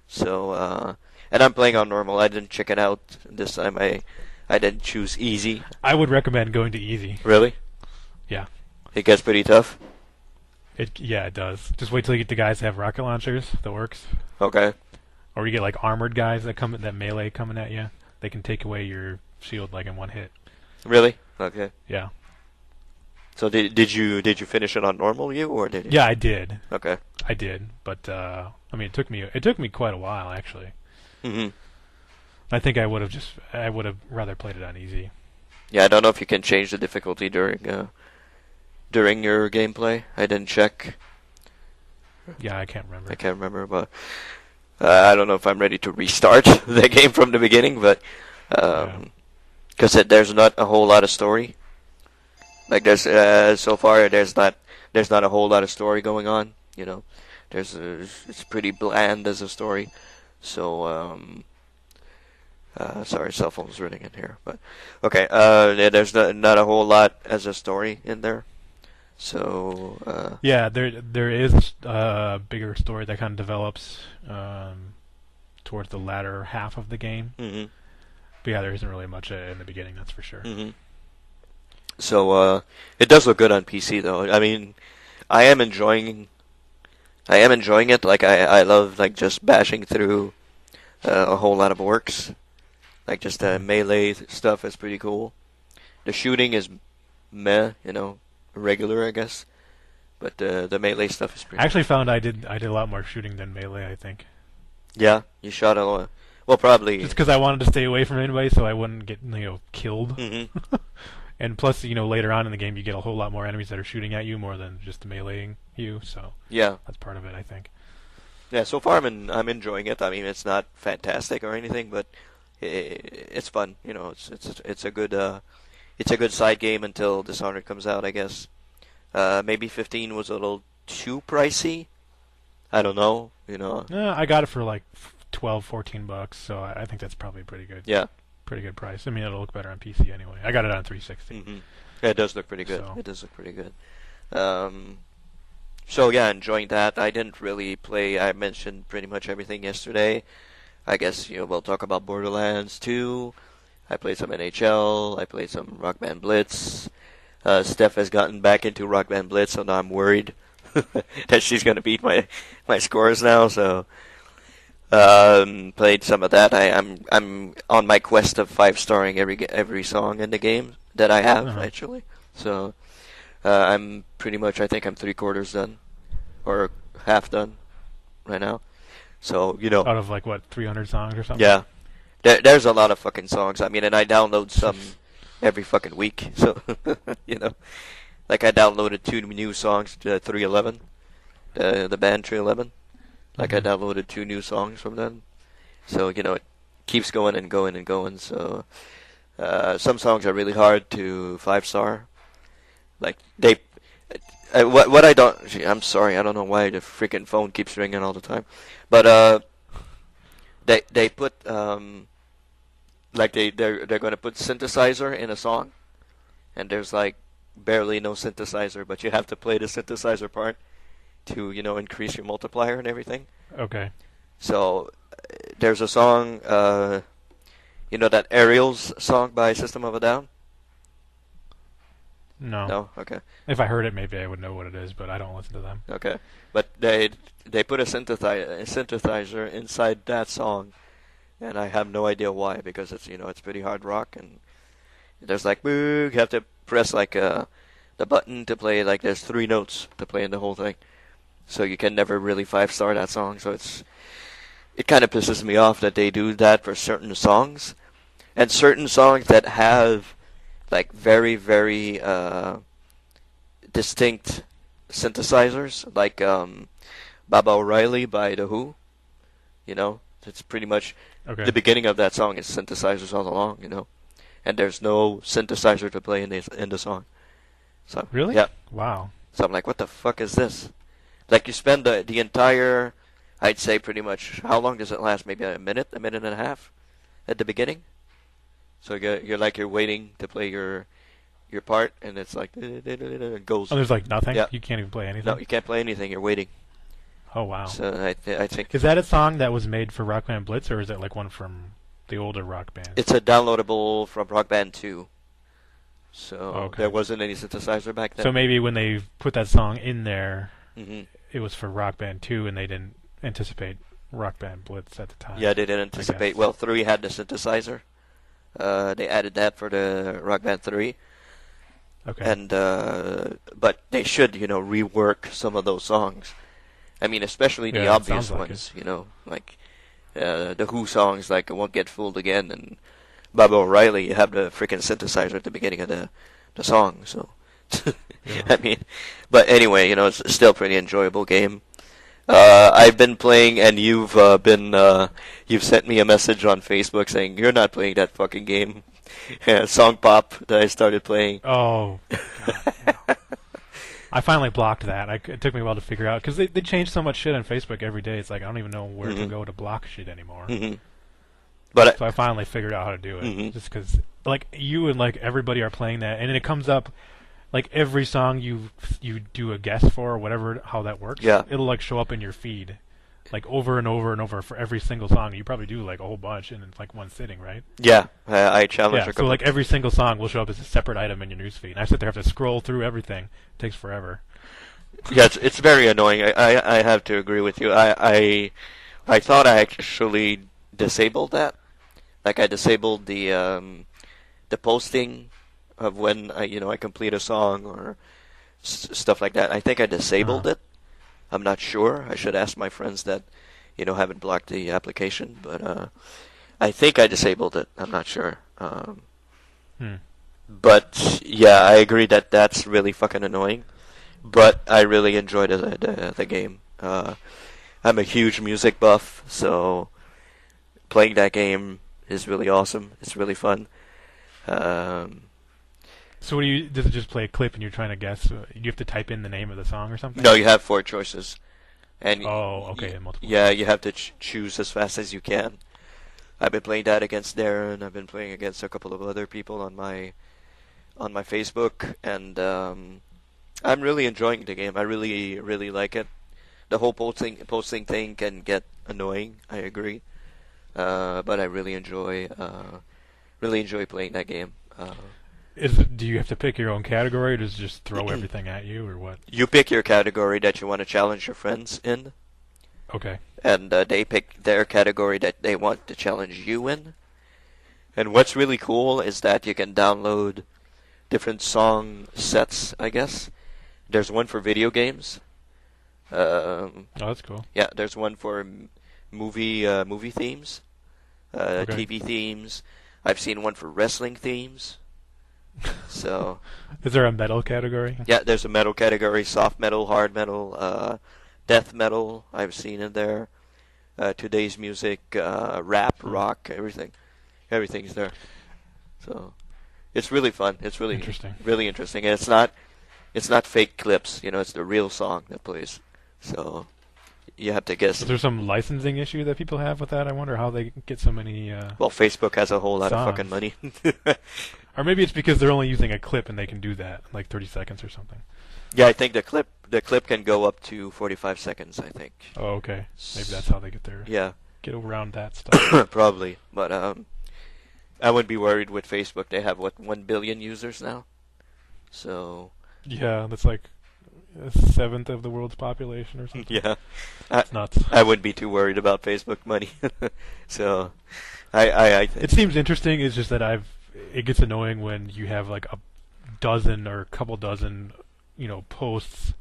So and I'm playing on normal. I didn't chicken out this time. I didn't choose easy. I would recommend going to easy. Really? Yeah. It gets pretty tough. Yeah, it does. Just wait till you get the guys that have rocket launchers, the orcs. Okay. Or you get like armored guys that melee coming at you. They can take away your shield like in one hit. Really? Okay. Yeah. So did you finish it on normal you or did you? Yeah, I did. Okay. I did. But I mean it took me quite a while actually. Mhm. I think I would have rather played it on easy. Yeah, I don't know if you can change the difficulty during your gameplay. I didn't check. Yeah, I can't remember. I can't remember, but I don't know if I'm ready to restart the game from the beginning, but because there's not a whole lot of story. Like there's so far there's not a whole lot of story going on. You know, it's pretty bland as a story. So sorry, cell phone's ringing in here, but okay. Yeah, there's not a whole lot as a story in there. So Yeah, there is a bigger story that kind of develops towards the latter half of the game. mhm. But yeah, there isn't really much in the beginning, that's for sure. Mhm. So it does look good on PC though. I mean, I am enjoying it. Like I love like just bashing through a whole lot of orcs. Like just the melee stuff is pretty cool. The shooting is meh, regular I guess. But the melee stuff is pretty. I actually found I did a lot more shooting than melee, I think. Yeah, you shot a lot. Well, probably. Just because I wanted to stay away from anybody so I wouldn't get killed. Mhm. And plus, later on in the game you get a whole lot more enemies that are shooting at you more than just meleeing you, so Yeah. that's part of it, I think. Yeah, so far I'm enjoying it. I mean, it's not fantastic or anything, but it's fun. It's a good side game until Dishonored comes out, I guess. Maybe 15 was a little too pricey. I don't know. I got it for like 12, $14, so I think that's probably pretty good. Yeah. Pretty good price. I mean, it'll look better on PC anyway. I got it on 360. Mm-hmm. Yeah, it does look pretty good. So. It does look pretty good. So yeah, enjoying that. I didn't really play. I mentioned pretty much everything yesterday. I guess we'll talk about Borderlands 2. I played some NHL. I played some Rock Band Blitz. Steph has gotten back into Rock Band Blitz, so now I'm worried that she's gonna beat my scores now. So played some of that. I'm on my quest of 5-starring every song in the game that I have actually. So I'm pretty much. I think I'm 3/4 done, or half done, right now. So out of like what 300 songs or something. Yeah, there's a lot of fucking songs. I mean, and I download some every fucking week. So like I downloaded 2 new songs to 311, the band 311. Like I downloaded 2 new songs from them. So it keeps going and going and going. So some songs are really hard to 5-star. Like they, what I don't. I'm sorry, I don't know why the freaking phone keeps ringing all the time. But they put like they're going to put synthesizer in a song, and there's like barely no synthesizer, but you have to play the synthesizer part to increase your multiplier and everything. Okay. So there's a song, that Aerials song by System of a Down. No. No, okay. If I heard it, maybe I would know what it is, but I don't listen to them. Okay, but they put a synthesizer inside that song, and I have no idea why, because it's pretty hard rock, and there's like you have to press like the button to play, like there's 3 notes to play in the whole thing, so you can never really 5-star that song. So it kind of pisses me off that they do that for certain songs, and certain songs that have like very very distinct synthesizers, like Baba O'Reilly by The Who. It's pretty much the beginning of that song is synthesizers all along, and there's no synthesizer to play in the song. So Really? yeah. Wow. So I'm like, what the fuck is this? Like, you spend the entire, I'd say pretty much, how long does it last? Maybe a minute and a half at the beginning. So you're waiting to play your part, and it's like it goes. Oh, there's like nothing. Yeah. You can't even play anything. No, you can't play anything. You're waiting. Oh wow. So I think Is that a song that was made for Rock Band Blitz, or is it like one from the older Rock Band? it's a downloadable from Rock Band 2. So Okay. there wasn't any synthesizer back then. So maybe when they put that song in there, hmm it was for Rock Band 2, and they didn't anticipate Rock Band Blitz at the time. Yeah, they didn't anticipate. Well, 3 had the synthesizer. They added that for the Rock Band 3. Okay. And but they should, rework some of those songs. I mean, especially the Yeah, it obvious sounds like ones, like the Who songs, like "I Won't Get Fooled Again" and Baba O'Reilly. You have the freaking synthesizer at the beginning of the song, so Yeah. I mean, but anyway, it's still a pretty enjoyable game. I've been playing, and you've sent me a message on Facebook saying you're not playing that fucking game. Song Pop that I started playing. Oh, God, no. I finally blocked that. It took me a while to figure out, because they change so much shit on Facebook every day. It's like I don't even know where to go to block shit anymore. But So I finally figured out how to do it. Mhm. Just because, like, you and like everybody are playing that, and it comes up like every song you do a guess for, or whatever, how that works. Yeah. It'll like show up in your feed, like over and over and over for every single song. You probably do like a whole bunch in like one sitting, right? yeah, I challenged Yeah. a So couple. like every single song will show up as a separate item in your newsfeed. And I sit there, have to scroll through everything. It takes forever. Yeah, it's very annoying. I have to agree with you. I thought I actually disabled that. Like, I disabled the posting of when I complete a song or stuff like that. I think I disabled it. I'm not sure. I should ask my friends that haven't blocked the application, but I think I disabled it. I'm not sure. But yeah, I agree that that's really fucking annoying. But I really enjoyed the game. I'm a huge music buff, so playing that game is really awesome. It's really fun. So what do you? Does it just play a clip and you're trying to guess? You have to type in the name of the song or something? No, you have 4 choices. And Oh, okay. Multiple. yeah, you have to choose as fast as you can. I've been playing that against Darren. I've been playing against a couple of other people on my Facebook, and I'm really enjoying the game. I really, really like it. The whole posting thing can get annoying. I agree, but I really enjoy playing that game. Do you have to pick your own category, or does it just throw everything at you, or what? You pick your category that you want to challenge your friends in, Okay. and they pick their category that they want to challenge you in. And what's really cool is that you can download different song sets, I guess. There's one for video games. Oh, that's cool. Yeah, there's one for movie themes, Okay. TV themes. I've seen one for wrestling themes. So Is there a metal category? yeah, there's a metal category: soft metal, hard metal, death metal. I've seen in there. Today's music, rap, rock, everything's there. So it's really fun. It's really Interesting. really interesting, and it's not fake clips. It's the real song that plays. So you have to guess. Is there some licensing issue that people have with that? I wonder how they get so many. Well, Facebook has a whole lot of fucking songs. money. Or maybe it's because they're only using a clip and they can do that, like 30 seconds or something. Yeah, I think the clip can go up to 45 seconds. I think. Oh, okay. Maybe that's how they Yeah, get around that stuff. probably. But I wouldn't be worried with Facebook. They have 1 billion users now. So Yeah, that's like a seventh of the world's population or something. Yeah, It's nuts. I wouldn't be too worried about Facebook money. So, It seems interesting. It's just that it gets annoying when you have like a dozen or a couple dozen, posts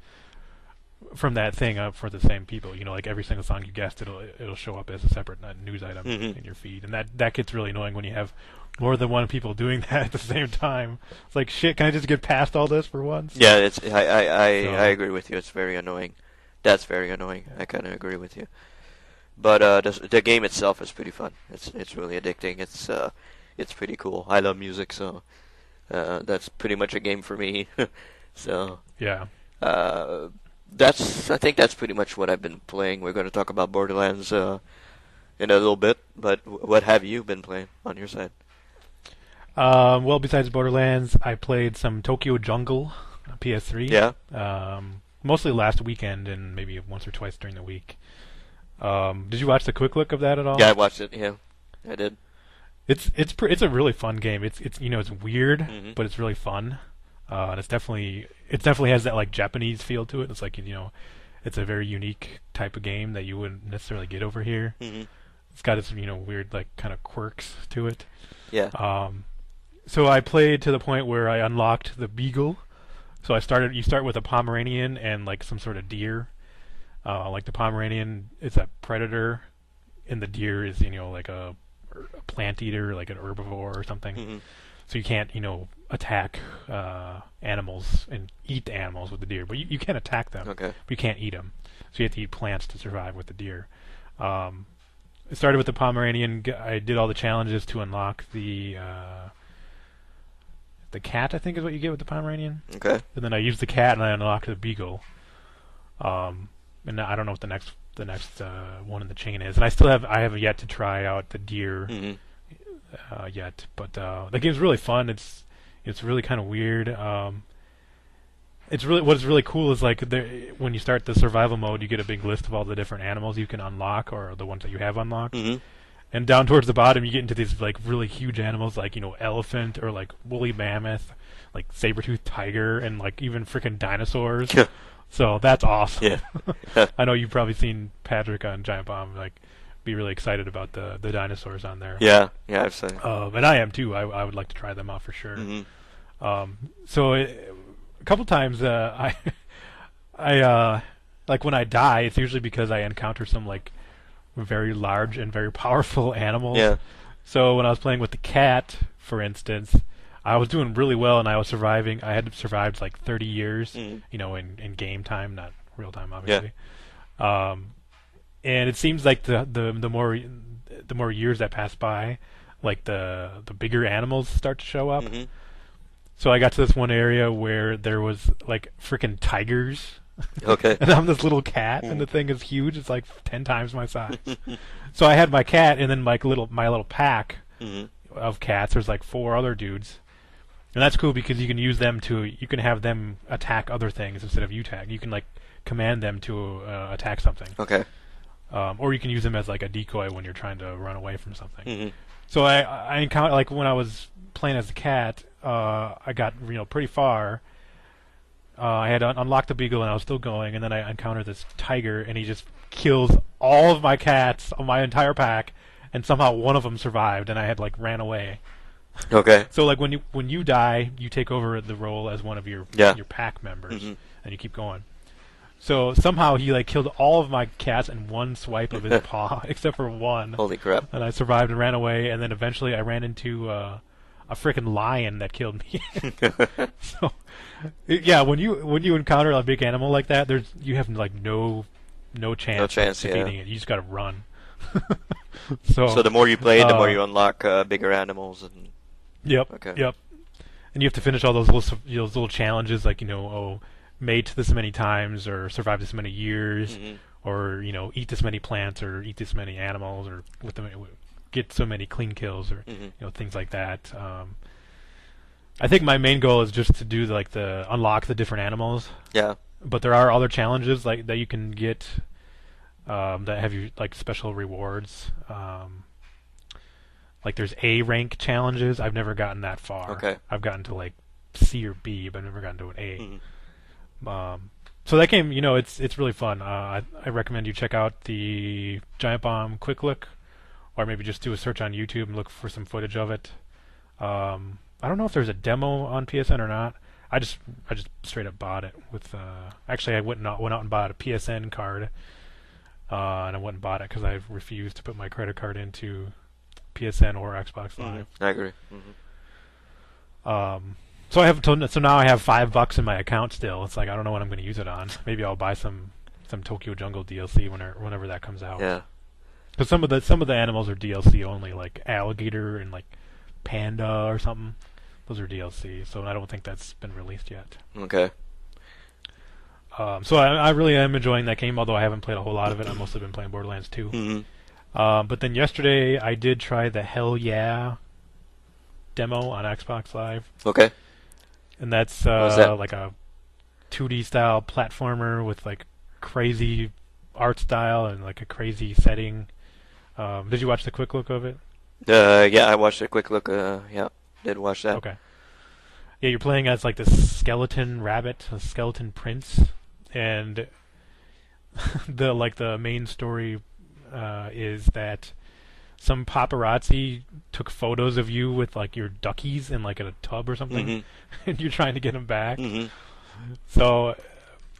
from that thing up for the same people. Like every single song you guessed, it'll show up as a separate news item in your feed, and that gets really annoying when you have more than one people doing that at the same time. It's like, shit, can I just get past all this for once? yeah, I agree with you. It's very annoying. That's very annoying. I kind of agree with you. But the game itself is pretty fun. It's really addicting. It's pretty cool. I love music, so that's pretty much a game for me. So Yeah. I think that's pretty much what I've been playing. We're going to talk about Borderlands in a little bit, but what have you been playing on your side? Well, besides Borderlands, I played some Tokyo Jungle on PS3. Yeah. Mostly last weekend and maybe once or twice during the week. Did you watch the quick look of that at all? Yeah, I watched it. Yeah, I did. It's a really fun game. It's weird, Mhm. but it's really fun. And it definitely has that like Japanese feel to it. It's like it's a very unique type of game that you wouldn't necessarily get over here. Mhm. It's got its weird like kind of quirks to it. Yeah. So I played to the point where I unlocked the beagle. So you start with a Pomeranian and like some sort of deer. Like the Pomeranian is a predator, and the deer is like a plant eater, like an herbivore or something. Mhm. So you can't attack animals and eat the animals with the deer, but you can attack them. Okay. But you can't eat them. So you have to eat plants to survive with the deer. It started with the Pomeranian. I did all the challenges to unlock the cat, I think is what you get with the Pomeranian. Okay. And then I used the cat and I unlocked the beagle. And I don't know what the next one in the chain is. And I have yet to try out the deer Mhm. yet. But the game's really fun. It's really kind of weird. What's really cool is like when you start the survival mode, you get a big list of all the different animals you can unlock or the ones that you have unlocked. Mhm. And down towards the bottom, you get into these like really huge animals, like elephant or like woolly mammoth, like saber-toothed tiger, and like even freaking dinosaurs. Yeah. So that's awesome. Yeah. I know you've probably seen Patrick on Giant Bomb like be really excited about the dinosaurs on there. Yeah. Yeah. I've seen. And I am too. I would like to try them out for sure. Mhm. So a couple times I like when I die, it's usually because I encounter some like very large and very powerful animals. Yeah. So when I was playing with the cat, for instance, I was doing really well and I was surviving. I had survived like 30 years, Mhm. In game time, not real time, obviously. Yeah. And it seems like the more years that pass by, like the bigger animals start to show up. Mhm. So I got to this one area where there was like freaking tigers. Okay. And I'm this little cat, and the thing is huge. It's like 10 times my size. So I had my cat, and then my little pack Mhm. of cats. There's like 4 other dudes, and that's cool because you can use them you can have them attack other things instead of you attack. You can like command them to attack something, Okay. or you can use them as like a decoy when you're trying to run away from something. Mhm. So I encountered like when I was playing as the cat, I got pretty far. I had unlocked the beagle and I was still going, and then I encountered this tiger, and he just kills all of my cats, of my entire pack, and somehow one of them survived, and I had like ran away. Okay. So like when you die, you take over the role as one of your Yeah. your pack members, Mhm. and you keep going. So somehow he like killed all of my cats in one swipe of his paw, except for one. Holy crap. And I survived and ran away, and then eventually I ran into a freaking lion that killed me. So, yeah, when you encounter a big animal like that, you have like no chance, No chance, of yeah. defeating it. You just gotta run. So the more you play, the more you unlock bigger animals and. Yep. Okay. Yep. And you have to finish all those little challenges, like mate this many times, or survive this many years, Mhm. or eat this many plants, or eat this many animals, or get so many clean kills, or Mhm. things like that. I think my main goal is just to do unlock the different animals. Yeah. But there are other challenges like that you can get that have you like special rewards. Like there's A rank challenges. I've never gotten that far. Okay. I've gotten to like C or B, but I've never gotten to an A. Mhm. So that game, it's really fun. I recommend you check out the Giant Bomb Quick Look, or maybe just do a search on YouTube and look for some footage of it. I don't know if there's a demo on PSN or not. I just straight up bought it with. Actually, I went out and bought a PSN card, and I went and bought it because I refused to put my credit card into PSN or Xbox Live. I agree. So now I have $5 in my account still. It's like I don't know what I'm going to use it on. Maybe I'll buy some Tokyo Jungle DLC whenever that comes out. Yeah. Because some of the animals are DLC only, like alligator and like panda or something. Those are DLC, so I don't think that's been released yet. Okay. So I really am enjoying that game, although I haven't played a whole lot of it. I've mostly been playing Borderlands 2. But then yesterday I did try the Hell Yeah demo on Xbox Live. Okay. And that's like a 2D style platformer with like crazy art style and like a crazy setting. Did you watch the quick look of it? Yeah, I watched a quick look. Yeah, did watch that. Okay. Yeah, you're playing as like this skeleton rabbit, a skeleton prince, and the main story is that some paparazzi took photos of you with like your duckies in like in a tub or something, and you're trying to get them back. So,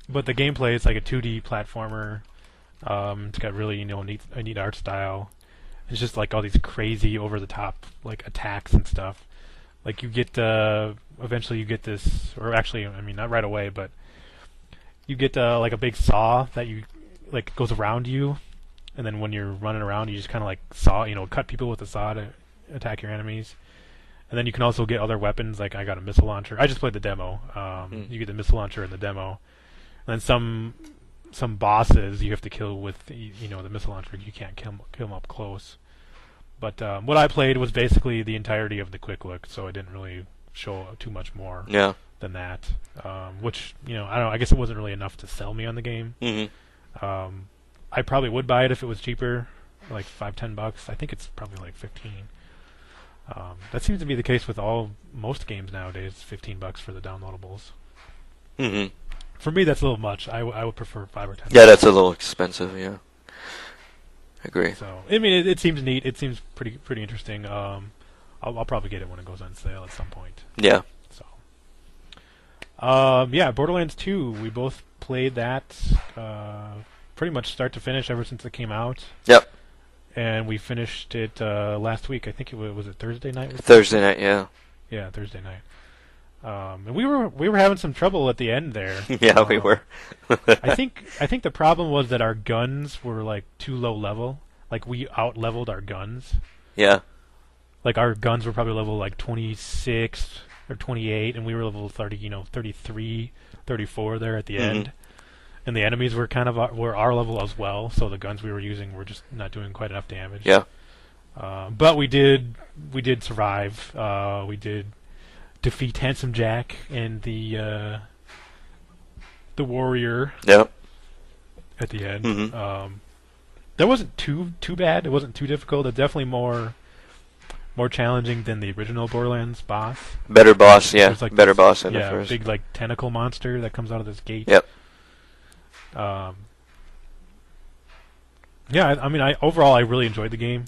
but the gameplay is like a 2D platformer. It's got really a neat art style. It's just like all these crazy over the top like attacks and stuff. Like you get eventually you get this, or actually I mean not right away, but you get like a big saw that you like goes around you. And then when you're running around, you just kind of like cut people with a saw to attack your enemies. And then you can also get other weapons. Like I got a missile launcher. I just played the demo. You get the missile launcher in the demo. And then some bosses you have to kill with the missile launcher. You can't kill them up close. But what I played was basically the entirety of the quick look, so it didn't really show too much more than that. Which I don't know. I guess it wasn't really enough to sell me on the game. I probably would buy it if it was cheaper, like $5-10. I think it's probably like 15. That seems to be the case with most games nowadays. $15 for the downloadables. For me, that's a little much. I would prefer $5 or $10. Yeah, that's a little expensive. Yeah, I agree. So I mean, it seems neat. It seems pretty interesting. I'll probably get it when it goes on sale at some point. Yeah. So. Yeah, Borderlands 2. We both played that. Pretty much start to finish ever since it came out. Yep. And we finished it last week. I think was it Thursday night? Thursday night, yeah. Yeah, Thursday night. And we were having some trouble at the end there. Yeah, we were. I think the problem was that our guns were like too low level. Like we out leveled our guns. Yeah. Like our guns were probably level like 26 or 28, and we were level 30, 33, 34 there at the end. And the enemies were were our level as well, so the guns we were using were just not doing quite enough damage. Yeah. But we did survive. We did defeat Handsome Jack and the warrior. Yep. At the end. That wasn't too bad. It wasn't too difficult. It's definitely more challenging than the original Borderlands boss. Better boss, yeah. Like better boss than the first. Big like tentacle monster that comes out of this gate. Yep. Yeah, I mean, overall I really enjoyed the game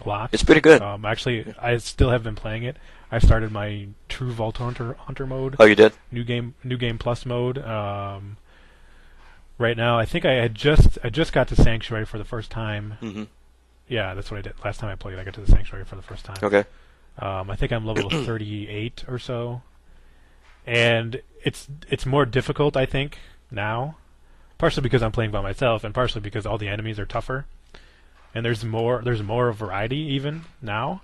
a lot. It's pretty good. Actually, I still have been playing it. I started my True Vault Hunter mode. Oh, you did? New game plus mode. Right now, I think I just got to Sanctuary for the first time. Yeah, that's what I did last time I played. I got to the Sanctuary for the first time. Okay. I think I'm level 38 or so, and it's more difficult, I think, now. Partially because I'm playing by myself, and partially because all the enemies are tougher, and there's more variety even now.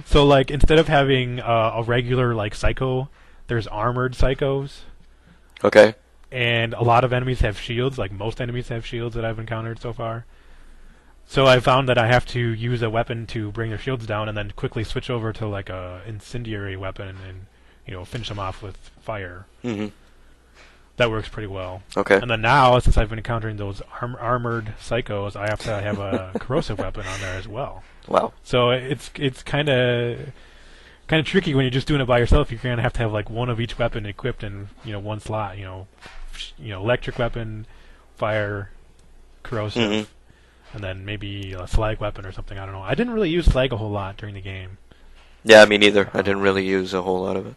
So like instead of having a regular like psycho, there's armored psychos. Okay. And a lot of enemies have shields. Like most enemies have shields that I've encountered so far. So I found that I have to use a weapon to bring their shields down, and then quickly switch over to like a incendiary weapon and finish them off with fire. That works pretty well. Okay. And then now, since I've been encountering those armored psychos, I have to have a corrosive weapon on there as well. Wow. So it's kind of kind of tricky when you're just doing it by yourself. You're gonna have to have like one of each weapon equipped in one slot. Electric weapon, fire, corrosive, and then maybe a slag weapon or something. I don't know. I didn't really use slag a whole lot during the game. Yeah, me neither. I didn't really use a whole lot of it.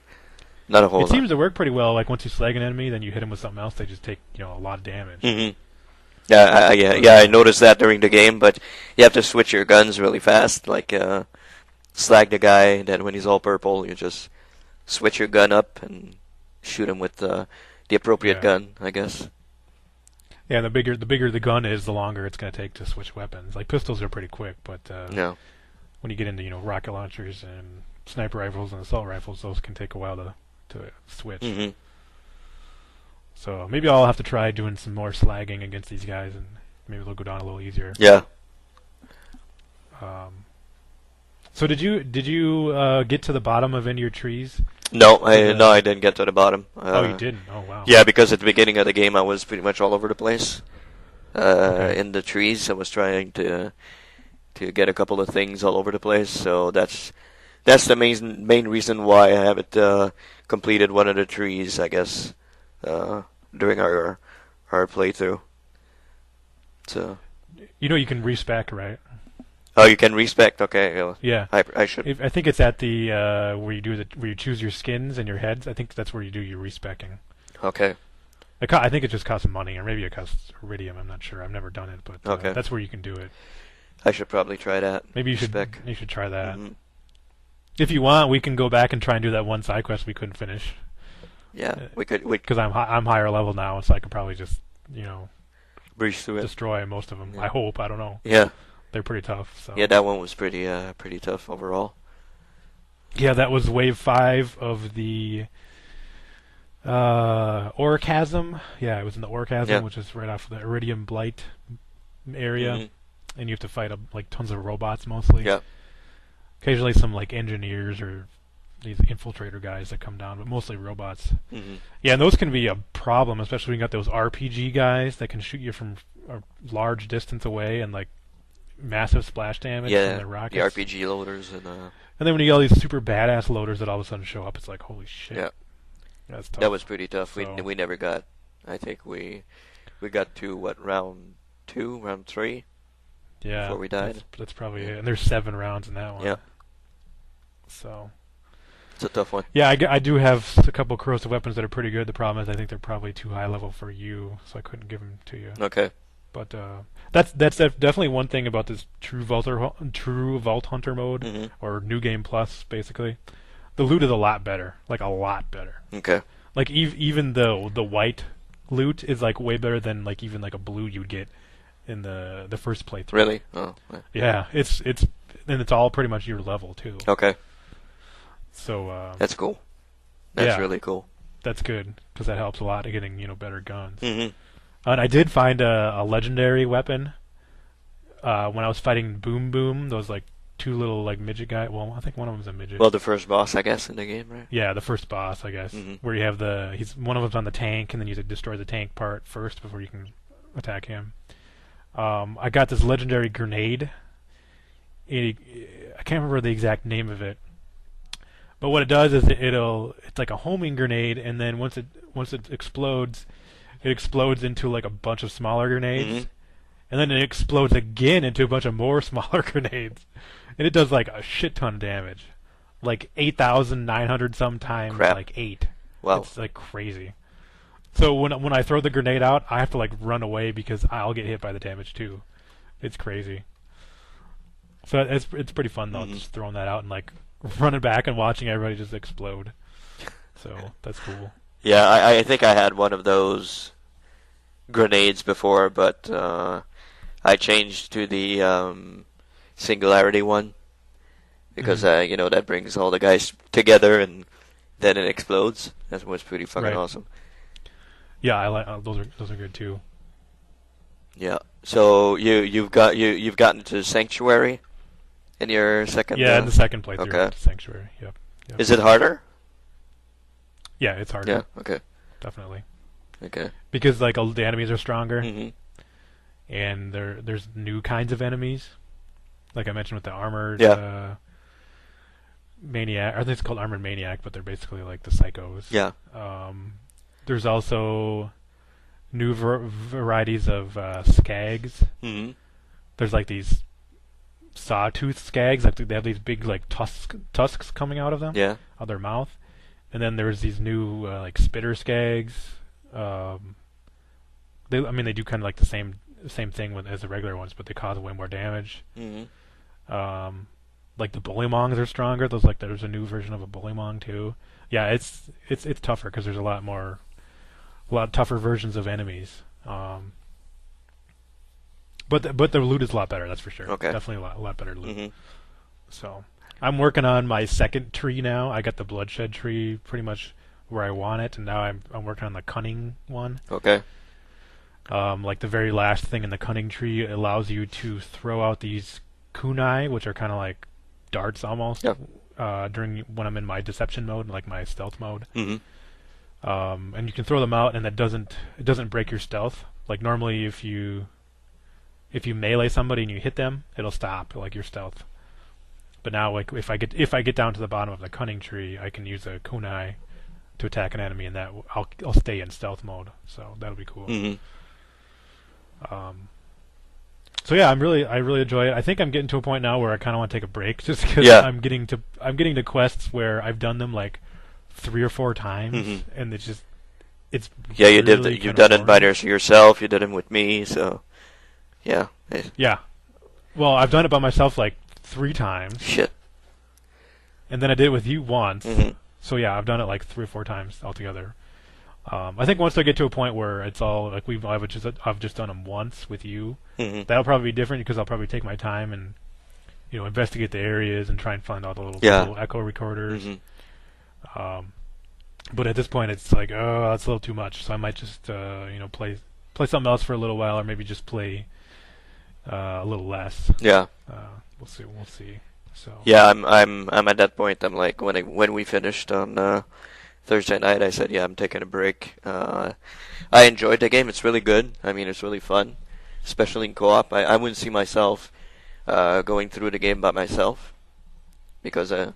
Not a whole lot. It seems to work pretty well. Like once you slag an enemy, then you hit them with something else, they just take a lot of damage. Mm-hmm. Yeah, I noticed that during the game, but you have to switch your guns really fast. Like slag the guy, then when he's all purple, you just switch your gun up and shoot him with the appropriate gun, I guess. Yeah, the bigger the gun is, the longer it's going to take to switch weapons. Like pistols are pretty quick, but when you get into rocket launchers and sniper rifles and assault rifles, those can take a while to switch. Mm-hmm. So maybe I'll have to try doing some more slagging against these guys, and maybe they'll go down a little easier. Yeah. So did you get to the bottom of any of your trees? No, I didn't get to the bottom. Oh, you didn't? Oh, wow. Yeah, because at the beginning of the game, I was pretty much all over the place. In the trees, I was trying to get a couple of things all over the place. So that's the main reason why I haven't completed one of the trees, I guess, during our playthrough. So. You can respec, right? Oh, you can respect. Okay. Yeah. I should. I think it's at the where you choose your skins and your heads. I think that's where you do your respecing. Okay. I think it just costs money, or maybe it costs iridium. I'm not sure. I've never done it, but okay. That's where you can do it. I should probably try that. Maybe you should try that. Mm-hmm. If you want, we can go back and try and do that one side quest we couldn't finish. Yeah, we could. Because I'm higher level now, so I could probably just breeze through it. Destroy most of them. Yeah. I hope. I don't know. Yeah. They're pretty tough. So. Yeah, that one was pretty tough overall. Yeah, that was wave 5 of the Orchasm. Yeah, it was in the Orchasm, which is right off the Iridium Blight area, and you have to fight tons of robots mostly. Yeah. Occasionally some engineers or these infiltrator guys that come down, but mostly robots. Mm-hmm. Yeah, and those can be a problem, especially when you got those RPG guys that can shoot you from a large distance away and massive splash damage from their rockets. The RPG loaders and then when you get all these super badass loaders that all of a sudden show up, it's like, holy shit. Yeah. That's tough. That was pretty tough. So. We never got. I think we got to round 2, round 3. Yeah. Before we died. That's probably it. And there's 7 rounds in that one. Yeah. So. It's a tough one. Yeah, I do have a couple corrosive weapons that are pretty good. The problem is I think they're probably too high level for you, so I couldn't give them to you. Okay. But that's definitely one thing about this true Vault Hunter mode, or New Game Plus, basically. The loot is a lot better, a lot better. Okay. Even the white loot is way better than even a blue you'd get in the first playthrough. Really? Oh. Yeah, it's all pretty much your level too. Okay. So that's cool. That's really cool. That's good because that helps a lot in getting better guns. Mm-hmm. And I did find a legendary weapon when I was fighting Boom Boom. Those 2 little midget guys. Well, I think one of them's a midget. Well, the first boss, I guess, in the game, right? Yeah, the first boss, I guess, where you have one of them's on the tank, and then you have to destroy the tank part first before you can attack him. I got this legendary grenade. I can't remember the exact name of it, but what it does is it's like a homing grenade, and then once it explodes. It explodes into a bunch of smaller grenades, and then it explodes again into a bunch of more smaller grenades, and it does a shit ton of damage, 8,900 some times. Crap. 8. Wow. It's crazy. So when I throw the grenade out, I have to run away because I'll get hit by the damage too. It's crazy. So it's pretty fun though, just throwing that out and running back and watching everybody just explode. So that's cool. Yeah, I think I had one of those grenades before, but I changed to the singularity one because that brings all the guys together and then it explodes. That was pretty fucking awesome. Yeah, I like those are good too. Yeah. So you've gotten to Sanctuary in your second. Yeah, in the second playthrough. Okay. Sanctuary. Yep. Is it harder? Yeah, it's harder. Yeah, okay. Definitely. Okay. Because the enemies are stronger, and there's new kinds of enemies. Like I mentioned with the armored Maniac. I think it's called Armored Maniac, but they're basically like the psychos. Yeah. There's also new varieties of skags. Mm-hmm. There's like these sawtooth skags. Like they have these big like tusks coming out of them. Yeah. Out their mouth. And then there's these new like spitter skags. They do kind of like the same thing as the regular ones, but they cause way more damage. Mm-hmm. Like the bullymongs are stronger. There's a new version of a bullymong too. Yeah, it's tougher because there's a lot tougher versions of enemies. But the loot is a lot better. That's for sure. Okay. Definitely a lot better loot. Mm-hmm. So I'm working on my second tree now. I got the bloodshed tree pretty much where I want it, and now I'm working on the cunning one. Okay. Like the very last thing in the cunning tree allows you to throw out these kunai, which are kind of like darts almost. Yep. When I'm in my deception mode, like my stealth mode. Mm-hmm. And you can throw them out, and it doesn't break your stealth. Like normally, if you melee somebody and you hit them, it'll stop like your stealth. But now, like if I get down to the bottom of the cunning tree, I can use a kunai to attack an enemy, and that I'll stay in stealth mode. So that'll be cool. Mm-hmm. So yeah, I really enjoy it. I think I'm getting to a point now where I kind of want to take a break, just because I'm getting to quests where I've done them like 3 or 4 times, mm-hmm. and it's yeah. you've done it by yourself. You did it with me, so yeah. Yeah. Well, I've done it by myself like 3 times. Shit. And then I did it with you once. Mm-hmm. So yeah, I've done it like 3 or 4 times altogether. I think once I get to a point where it's all like I've just done them once with you, mm-hmm. that'll probably be different because I'll probably take my time and investigate the areas and try and find all the little echo recorders. Mm-hmm. But at this point, it's like, oh, that's a little too much. So I might just play something else for a little while, or maybe just play a little less. Yeah. We'll see. So. Yeah, I'm at that point. I'm like when we finished on Thursday night, I said, yeah, I'm taking a break. I enjoyed the game. It's really good. I mean, it's really fun, especially in co-op. I wouldn't see myself going through the game by myself because I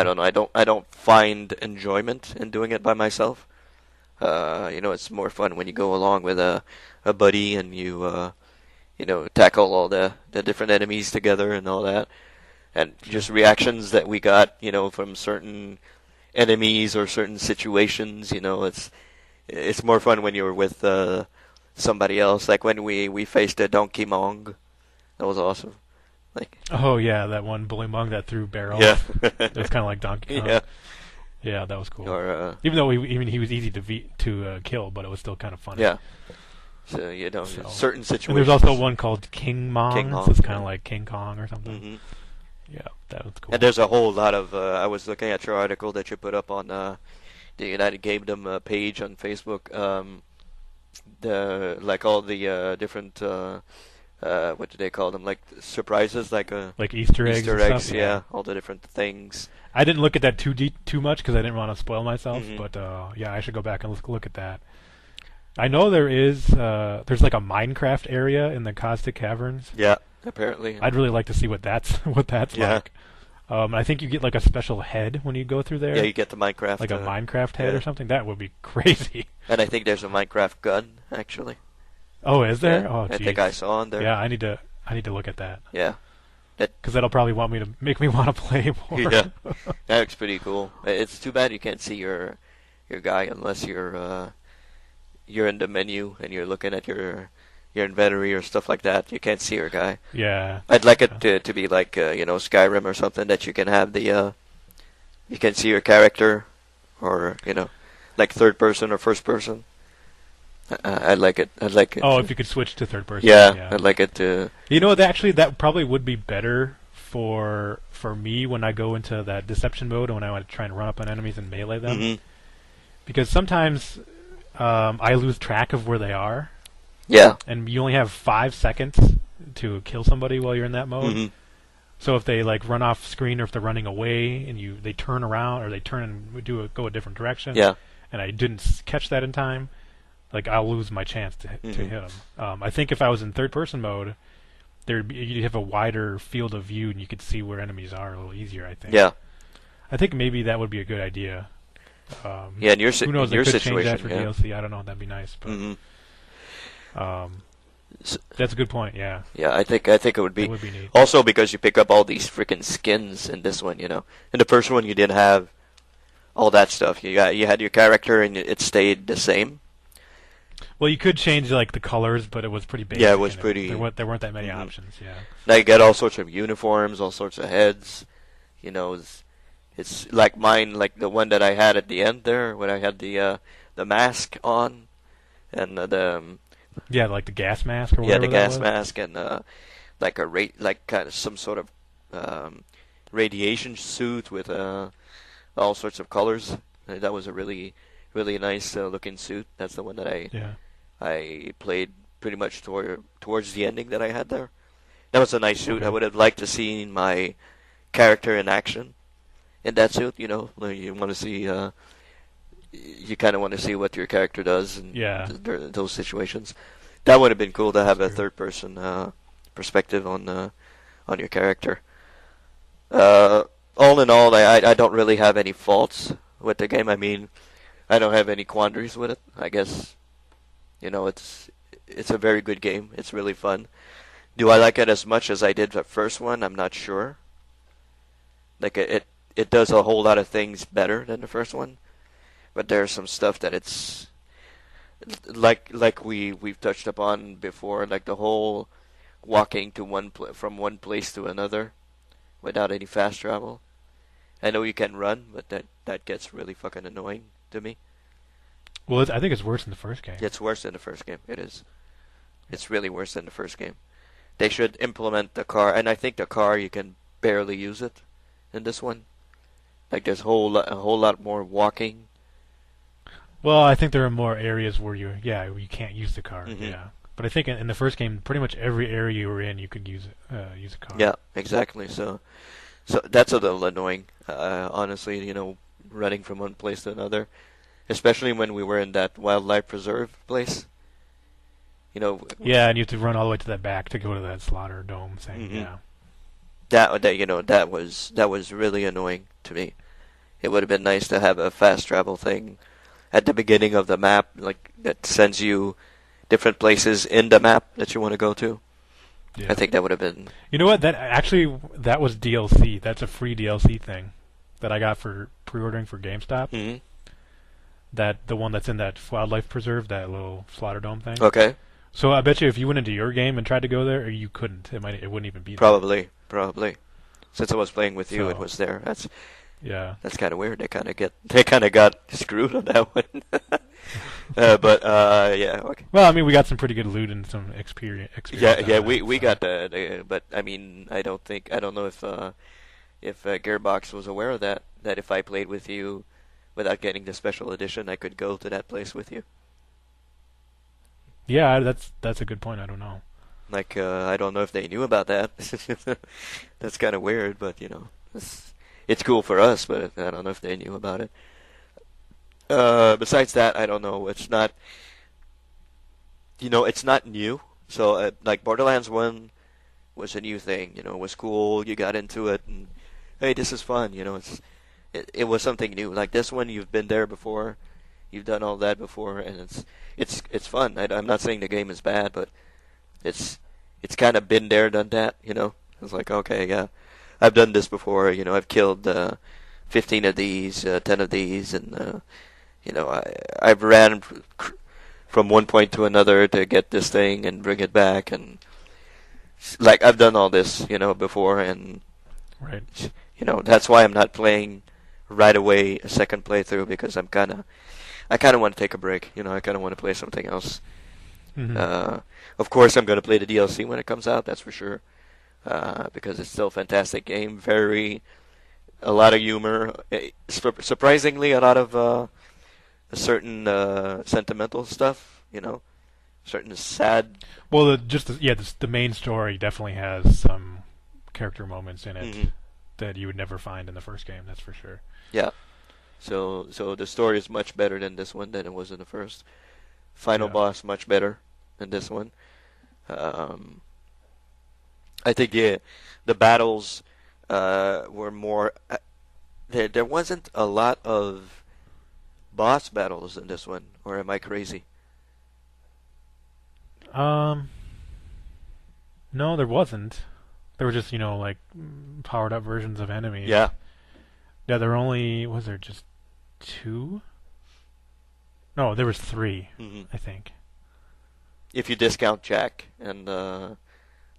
don't know. I don't find enjoyment in doing it by myself. It's more fun when you go along with a buddy and you tackle all the different enemies together and all that, and just reactions that we got, from certain enemies or certain situations. It's more fun when you're with somebody else. Like when we faced a Donkey Mong, that was awesome. Like, oh yeah, that one bully mong that threw barrels. Yeah. It was kind of like Donkey Kong. Yeah. Yeah, that was cool. Or even though he was easy to kill, but it was still kind of funny. yeah. So certain situations. And there's also one called King Mong. King Mong, so it's kind of like King Kong or something. Mm-hmm. Yeah, that was cool. And there's a whole lot of. I was looking at your article that you put up on the United Gamedom page on Facebook. All the different. What do they call them? Like surprises, like Easter eggs. Easter and eggs, stuff? yeah. All the different things. I didn't look at that too much because I didn't want to spoil myself. Mm-hmm. But yeah, I should go back and look at that. I know there's like a Minecraft area in the Caustic Caverns. Yeah, apparently. I'd really like to see what that's like. I think you get like a special head when you go through there. Yeah, you get the Minecraft. Like a Minecraft head yeah. or something. That would be crazy. And I think there's a Minecraft gun actually. Oh, is there? Yeah, Oh, I think I saw on there. Yeah, I need to look at that. Yeah. Because that'll probably make me want to play more. Yeah, that looks pretty cool. It's too bad you can't see your guy unless you're in the menu and you're looking at your inventory or stuff like that. You can't see your guy. Yeah. I'd like it to be like Skyrim or something that you can have you can see your character, or like third person or first person. I'd like it. Oh, if you could switch to third person. Yeah, I'd like it to. That probably would be better for me when I go into that deception mode and when I want to try and run up on enemies and melee them. Mm-hmm. Because sometimes I lose track of where they are. Yeah. And you only have 5 seconds to kill somebody while you're in that mode. Mm-hmm. So if they like run off screen, or if they're running away and they turn around, or they turn and go a different direction. Yeah. And I didn't catch that in time. Like I'll lose my chance to hit them. I think if I was in third-person mode, you'd have a wider field of view and you could see where enemies are a little easier. I think. Yeah. I think maybe that would be a good idea. Yeah, in your Who knows? in They your could change situation, that for yeah. DLC. I don't know. That'd be nice, but Hmm. that's a good point. Yeah, Yeah, I think it would that be would be neat. also because you pick up all these freaking skins in this one. In the first one you didn't have all that stuff. You had your character and it stayed the same. Well, you could change like the colors, but it was pretty basic. Yeah, it was and pretty. there weren't that many Mhm. options. Yeah. Now you get all sorts of uniforms, all sorts of heads. It's like mine, like the one that I had at the end there, when I had the mask on and Yeah, like the gas mask or yeah, the whatever that gas was. mask and like kind of some sort of um, radiation suit with all sorts of colors. That was a really nice looking suit. That's the one that Yeah. I played pretty much towards the ending that I had there. That was a nice suit. I Okay. would have liked to see my character in action in that suit. Like you want to see, you kind of want to see what your character does in Yeah. those situations. That would have been cool to That's have a true. third-person perspective on your character. Uh, all in all, I don't really have any faults with the game. I mean, I don't have any quandaries with it. I guess it's a very good game. It's really fun. Do I like it as much as I did the first one? I'm not sure. Like it does a whole lot of things better than the first one, but there's some stuff that it's like we've touched upon before, like the whole walking to from one place to another without any fast travel. I know you can run, but that gets really fucking annoying to me. Well, I think it's worse than the first game. It's worse than the first game. It is. It's really worse than the first game. They should implement the car, and I think the car you can barely use it in this one. Like there's a whole lot more walking. Well, I think there are more areas where you can't use the car. Hmm. Yeah. But I think in the first game, pretty much every area you were in, you could use a car. Yeah, exactly. So that's a little annoying, honestly. Running from one place to another, especially when we were in that wildlife preserve place. You know, Yeah, and you have to run all the way to the back to go to that slaughter dome thing. hmm Yeah. that was really annoying to me. It would have been nice to have a fast travel thing at the beginning of the map, like that sends you different places in the map that you want to go to. Yeah. I think that would have been. You know what? That was DLC. That's a free DLC thing that I got for pre-ordering for GameStop. Hmm. That the one that's in that wildlife preserve, that little slaughter dome thing. Okay, So I bet you if you went into your game and tried to go there, you couldn't. It wouldn't even be there. probably. Since I was playing with you, it So was there. yeah. That's kind of weird. They kind of got screwed on that one. But yeah, okay. Well, I mean, we got some pretty good loot and some experience Yeah, out of yeah, that, we so. got but I mean, I don't know if Gearbox was aware of that. That if I played with you without getting the special edition, I could go to that place with you. Yeah, that's a good point. I don't know. Like, I don't know if they knew about that. That's kind of weird, but it's cool for us. But I don't know if they knew about it. Besides that, I don't know. It's not new. So, like Borderlands 1 was a new thing. It was cool. You got into it, and hey, this is fun. It was something new. Like this one, you've been there before. You've done all that before, and it's fun. I'm not saying the game is bad, but it's kind of been there, done that. It's like, okay, yeah, I've done this before. I've killed 15 of these, 10 of these, and I've ran from one point to another to get this thing and bring it back, and like I've done all this, before, and Right. that's why I'm not playing right away a second playthrough because I kind of want to take a break. I kind of want to play something else. Hmm. Of course, I'm going to play the DLC when it comes out. That's for sure, because it's still a fantastic game. A lot of humor, surprisingly, a lot of a certain sentimental stuff. Certain sad. Well, the main story definitely has some character moments in it Mhm. that you would never find in the first game. That's for sure. Yeah. So the story is much better than this one than it was in the first. Final Yeah. boss much better than this one. Um, I think the battles were more There wasn't a lot of boss battles in this one, or am I crazy? Um, no, there wasn't. There were just, like powered up versions of enemies. Yeah. Yeah, there were only was there just two? No, there was three, hmm I think. If you discount Jack and the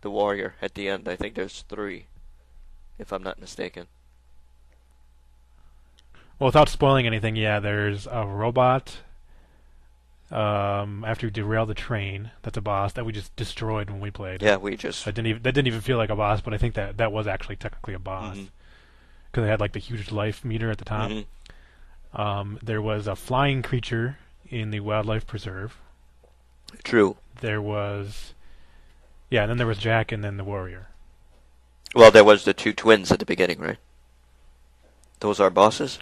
warrior at the end, I think there's three, if I'm not mistaken. Well, without spoiling anything, yeah, there's a robot. After we derail the train, that's a boss that we just destroyed when we played. Yeah, we just. That didn't even feel like a boss, but I think that was actually technically a boss hmm because it had like the huge life meter at the top. hmm There was a flying creature in the wildlife preserve. True. There was, yeah, and then there was Jack, and then the warrior. Well, there was the two twins at the beginning, right? Those are bosses?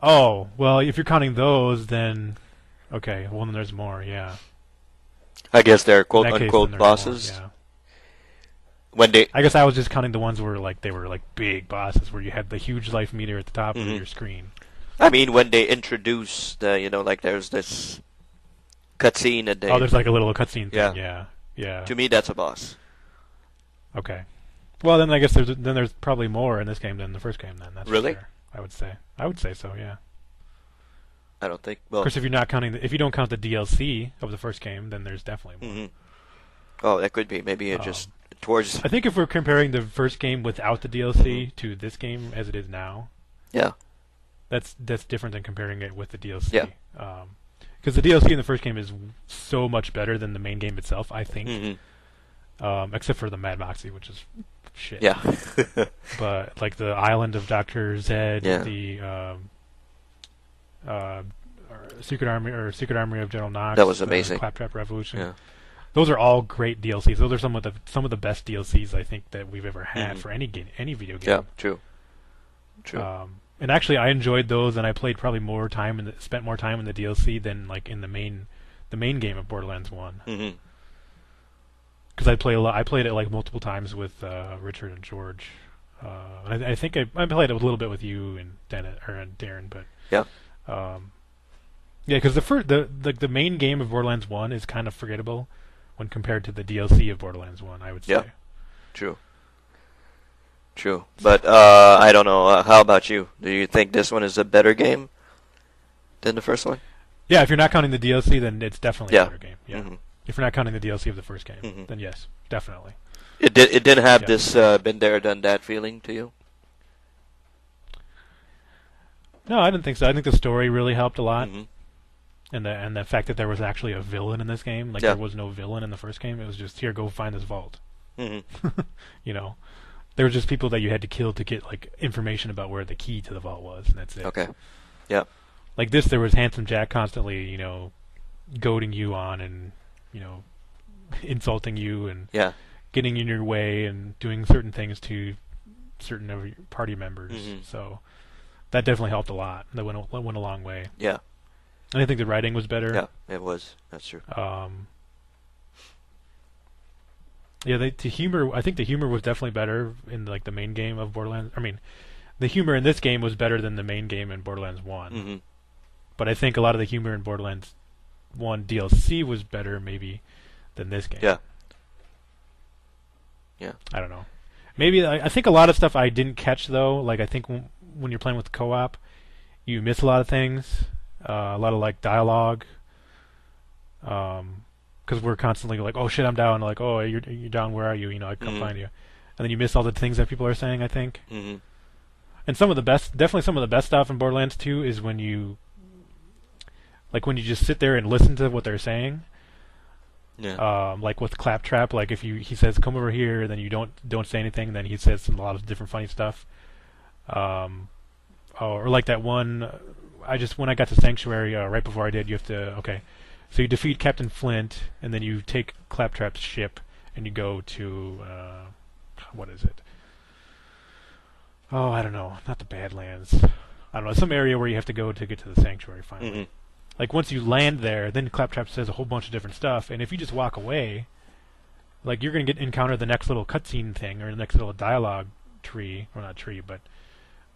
Oh, well, if you're counting those, then okay. Well, then there's more. Yeah. I guess they're In that case, then quote-unquote there's bosses. more, yeah. When they... I guess I was just counting the ones where they were like big bosses, where you had the huge life meter at the top of Mhm. your screen. I mean, when they introduce like there's this cutscene and they... Oh, there's like a little cutscene Yeah. thing. Yeah. Yeah. To me, that's a boss. Okay. Well, then I guess there's probably more in this game than the first game. Then that's Really? fair, I would say. I would say so. Yeah. I don't think... Of Well... course, if you're not counting, if you don't count the DLC of the first game, then there's definitely more. hmm Oh, that could be. Maybe it just... Towards... I think if we're comparing the first game without the DLC to this game as it is now, Yeah. that's different than comparing it with the DLC. Yeah. Because the DLC in the first game is so much better than the main game itself, I think. Except for the Mad Moxie, which is shit. Yeah. But like the Island of Dr. Zed, Yeah. the uh, Secret Army of General Knox, That was amazing. Claptrap Revolution. Yeah. Those are all great DLCs. Those are some of the best DLCs I think that we've ever had Mhm. for any game, any video game. Yeah, true. True. And actually, I enjoyed those, and I played probably spent more time in the DLC than like in the main game of Borderlands 1. hmm Because I played it like multiple times with Richard and George. And I think I played it a little bit with you and Darren, but Yeah. yeah, because the main game of Borderlands 1 is kind of forgettable when compared to the DLC of Borderlands 1. I would say. Yeah. True. True. But I don't know. How about you? Do you think this one is a better game than the first one? Yeah, if you're not counting the DLC, then it's definitely Yeah. a better game. Yeah. hmm If you're not counting the DLC of the first game, Mhm. then yes, definitely. It didn't have Yeah. this been there done that feeling to you? No, I didn't think so. I think the story really helped a lot, hmm and the fact that there was actually a villain in this game. Like Yeah. there was no villain in the first game. It was just here, go find this vault. hmm You know, there were just people that you had to kill to get like information about where the key to the vault was, and that's it. Okay. Yeah. Like this, there was Handsome Jack constantly, goading you on and insulting you and Yeah. getting in your way and doing certain things to certain of your party members. Mhm. So that definitely helped a lot. That went a long way. Yeah. And I think the writing was better. Yeah. It was. That's true. Yeah, the humor. I think the humor was definitely better in like the main game of Borderlands. I mean, the humor in this game was better than the main game in Borderlands 1. hmm But I think a lot of the humor in Borderlands 1 DLC was better maybe than this game. Yeah. Yeah. I don't know. Maybe I think a lot of stuff I didn't catch though. Like I think when you're playing with co-op, you miss a lot of things. A lot of like dialogue. Because we're constantly like, oh shit, I'm down. Like, oh, you're down. Where are you? I come Mhm. find you. And then you miss all the things that people are saying. I think. hmm And definitely some of the best stuff in Borderlands 2 is when you just sit there and listen to what they're saying. Yeah. Like with Claptrap, like if he says come over here, then you don't say anything, then he says a lot of different funny stuff. Or like that one, when I got to Sanctuary right before I did, you have to so you defeat Captain Flint, and then you take Claptrap's ship and you go to what is it? Oh, I don't know, not the Badlands. I don't know, some area where you have to go to get to the Sanctuary finally. hmm Like once you land there, then Claptrap says a whole bunch of different stuff, and if you just walk away, like you're gonna encounter the next little cutscene thing or the next little dialogue tree, or not tree, but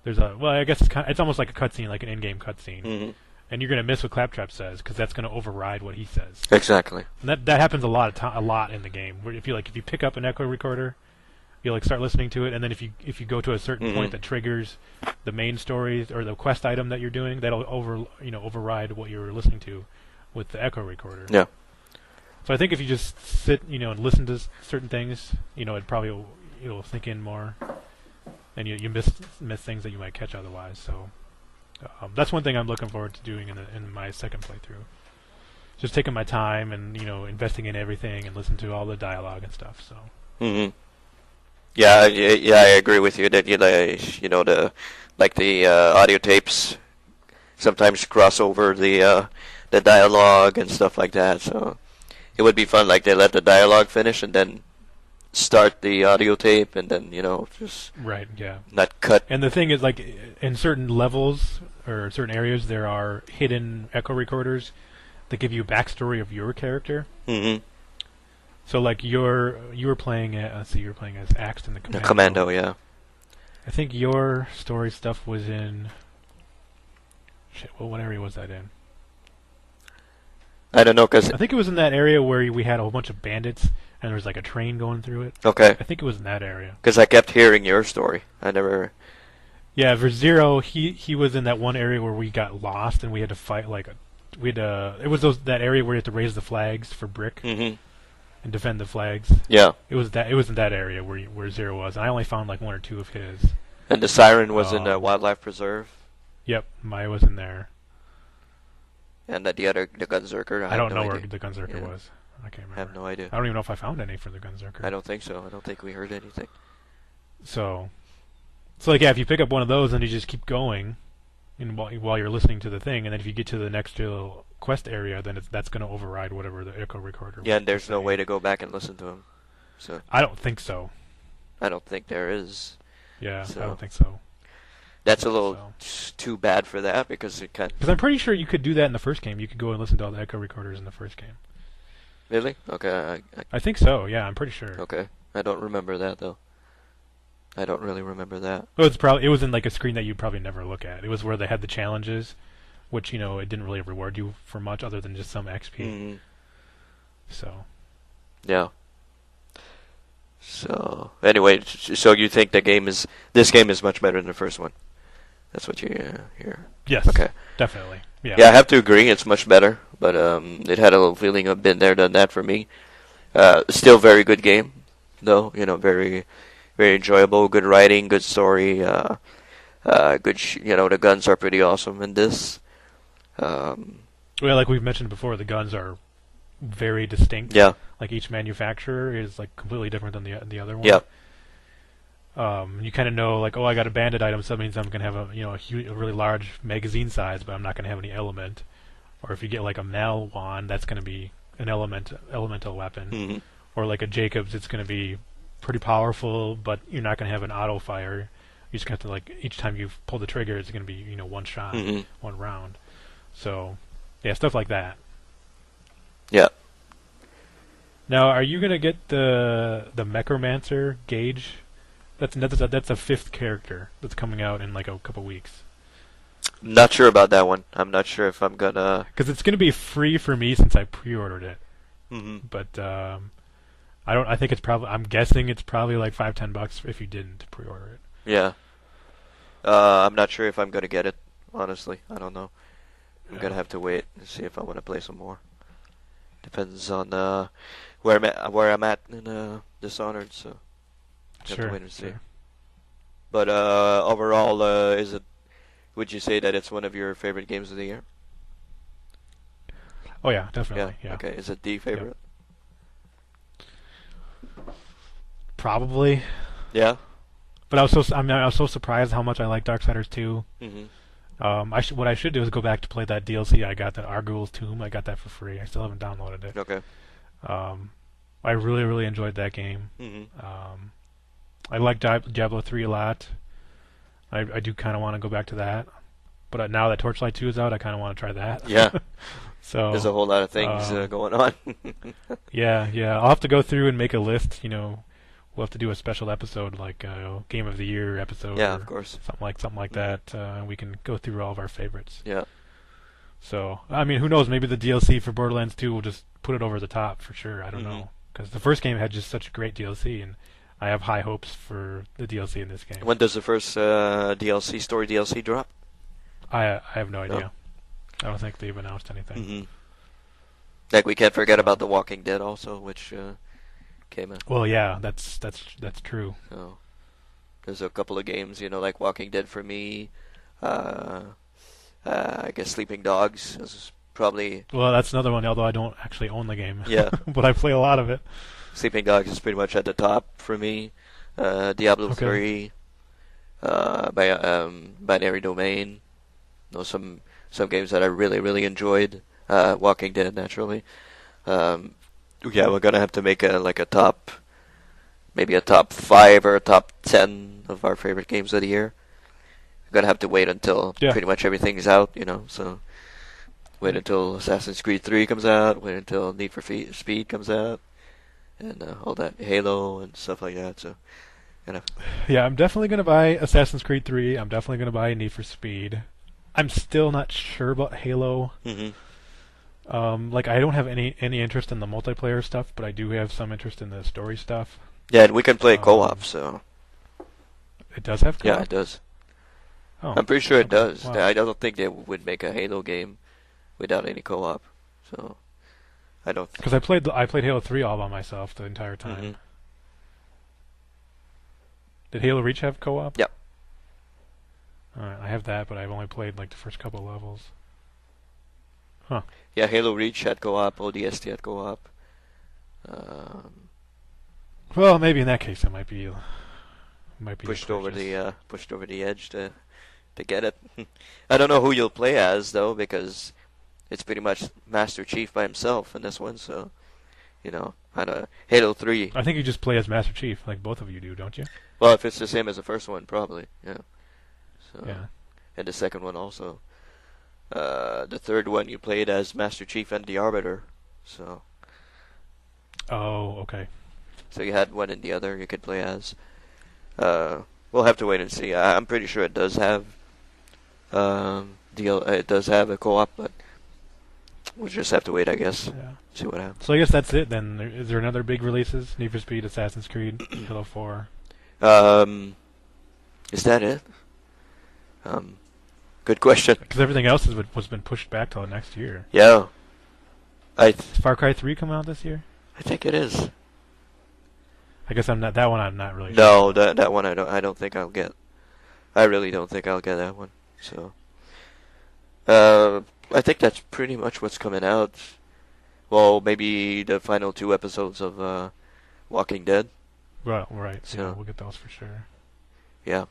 there's a well, I guess it's almost like a cutscene, like an in-game cutscene, Mm-hmm. and you're gonna miss what Claptrap says because that's gonna override what he says. Exactly. And that happens a lot in the game. Where if you pick up an echo recorder, you like start listening to it, and then if you go to a certain point that triggers the main story or the quest item that you're doing, that'll override what you're listening to with the echo recorder. Yeah. So I think if you just sit, and listen to certain things, it probably it'll sink in more, and you miss things that you might catch otherwise. So that's one thing I'm looking forward to doing in my second playthrough. Just taking my time and investing in everything and listen to all the dialogue and stuff. So. Mm-hmm. Yeah, I agree with you that the audio tapes sometimes cross over the dialogue and stuff like that. So it would be fun, like they let the dialogue finish and then start the audio tape, and then just right, yeah, not cut. And the thing is, like in certain levels or certain areas, there are hidden echo recorders that give you a backstory of your character. Mm-hmm. So like you were playing you were playing as Axed in the Commando. The Commando, yeah. I think your story stuff was in. What area was that in? I don't know, cause I think it was in that area where we had a whole bunch of bandits and there was like a train going through it. Okay. I think it was in that area. Because I kept hearing your story. I never. Yeah, for Zero, he was in that one area where we got lost and we had to fight it was that area where you had to raise the flags for brick Mm-hmm. and defend the flags. Yeah. It was in that area where Zero was, and I only found like one or two of his. And the Siren was in the Wildlife Preserve. Yep, Maya was in there. And the Gunzerker. I don't know where the Gunzerker was. I can't remember. I have no idea. I don't even know if I found any for the Gunzerker. I don't think so. I don't think we heard anything. So like yeah, if you pick up one of those and you just keep going, while you're listening to the thing, and then if you get to the next little quest area, then that's going to override whatever the echo recorder. Yeah, and there's no way to go back and listen to them. So I don't think so. I don't think there is. Yeah, so I don't think so. That's a little too bad for that because it kind. Because I'm pretty sure you could do that in the first game. You could go and listen to all the echo recorders in the first game. Really? Okay. I think so. Yeah, I'm pretty sure. Okay. I don't remember that though. I don't really remember that. Well, it was in like a screen that you'd probably never look at. It was where they had the challenges, which it didn't really reward you for much other than just some XP. Mm-hmm. So. Yeah. So anyway, so you think this game is much better than the first one? That's what you hear. Yes. Okay. Definitely. Yeah. Yeah, I have to agree. It's much better, but it had a little feeling of been there, done that for me. Still very good game, though. Very, very enjoyable. Good writing, good story. Good. The guns are pretty awesome in this. Well, like we've mentioned before, the guns are very distinct. Yeah. Like each manufacturer is like completely different than the other one. Yeah. You kind of know, like, I got a bandit item, so that means I'm gonna have a really large magazine size, but I'm not gonna have any element. Or if you get like a Mal wand, that's gonna be an elemental weapon. Mm-hmm. Or like a Jacobs, it's gonna be pretty powerful, but you're not gonna have an auto fire. You just have to like each time you pull the trigger, it's gonna be one shot, one round. So yeah, stuff like that. Yeah. Now, are you gonna get the Mechromancer Gauge? That's a fifth character that's coming out in like a couple weeks. Not sure about that one. I'm not sure if I'm gonna. Because it's gonna be free for me since I pre-ordered it. Mm-hmm. But I don't. I think it's probably. I'm guessing it's probably like $5-10 if you didn't pre-order it. Yeah. I'm not sure if I'm gonna get it. Honestly, I don't know. I'm gonna have to wait and see if I want to play some more. Depends on where I'm at in Dishonored. So. Have to wait and see. But overall, would you say that it's one of your favorite games of the year? Oh yeah, definitely. Yeah. Okay. Is it the favorite? Yep. Probably. Yeah. But I was so surprised how much I like Darksiders 2. Mm-hmm. What I should do is go back to play that DLC I got, that Arguel's Tomb. I got that for free. I still haven't downloaded it. Okay. I really, really enjoyed that game. Mm-hmm. I like Diablo 3 a lot. I do kind of want to go back to that. But now that Torchlight 2 is out, I kind of want to try that. Yeah. So there's a whole lot of things going on. yeah. I'll have to go through and make a list, we'll have to do a special episode, like Game of the Year episode, Yeah, or of course. something like that. We can go through all of our favorites. Yeah. So, I mean, who knows? Maybe the DLC for Borderlands 2 will just put it over the top for sure. I don't know, because the first game had just such great DLC, and I have high hopes for the DLC in this game. When does the first story DLC drop? I have no idea. I don't think they've announced anything. Like, we can't forget about The Walking Dead also, which came out. Well, yeah, that's true. So there's a couple of games, like Walking Dead for me. I guess Sleeping Dogs is probably... Well, that's another one, although I don't actually own the game. Yeah. But I play a lot of it. Sleeping Dogs is pretty much at the top for me. Diablo 3, Binary Domain. Those some games that I really, really enjoyed. Walking Dead, naturally. Yeah, we're gonna have to make a top, maybe a top 5 or a top 10 of our favorite games of the year. We're gonna have to wait until pretty much everything's out, so wait until Assassin's Creed 3 comes out, wait until Need for Speed comes out, and all that Halo and stuff like that. So, yeah, I'm definitely gonna buy Assassin's Creed 3. I'm definitely gonna buy Need for Speed. I'm still not sure about Halo. Like, I don't have any interest in the multiplayer stuff, but I do have some interest in the story stuff. Yeah, and we can play co-op, so... It does have co-op? Yeah, it does. Oh, I'm pretty sure it does. Wow. I don't think they would make a Halo game without any co-op, so... I don't... Because I played Halo 3 all by myself the entire time. Did Halo Reach have co-op? Yep. Alright, I have that, but I've only played like the first couple levels. Huh. Yeah, Halo Reach had co-op, ODST had co-op. Well, maybe in that case it might be pushed over the edge to get it. I don't know who you'll play as though, because it's pretty much Master Chief by himself in this one. So, Halo 3. I think you just play as Master Chief, like both of you do, don't you? Well, if it's the same as the first one, probably. Yeah. So, yeah. And the second one also. The third one you played as Master Chief and the Arbiter. So. Oh, okay. So you had one and the other you could play as. We'll have to wait and see. I'm pretty sure it does have it does have a co-op, but we'll just have to wait, I guess. Yeah. See what happens. So I guess that's it then. Is there another big releases? Need for Speed, Assassin's Creed, Halo 4. Is that it? Good question. Because everything else was been pushed back till next year. Yeah. Does Far Cry 3 come out this year? I think it is. I guess I'm not really No, sure. that one I don't think I'll get. I really don't think I'll get that one. So I think that's pretty much what's coming out. Well, maybe the final 2 episodes of Walking Dead. Well, right. So, yeah, we'll get those for sure. Yeah.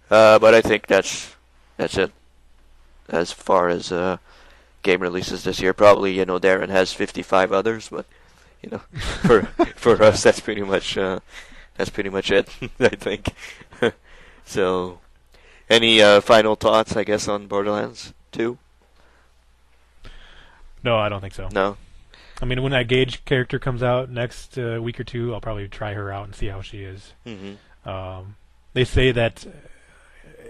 But I think that's it. As far as game releases this year, probably Darren has 55 others, but for us that's pretty much it. I think. So, any final thoughts, I guess, on Borderlands 2? No, I don't think so. No. I mean, when that Gage character comes out next week or 2, I'll probably try her out and see how she is. They say that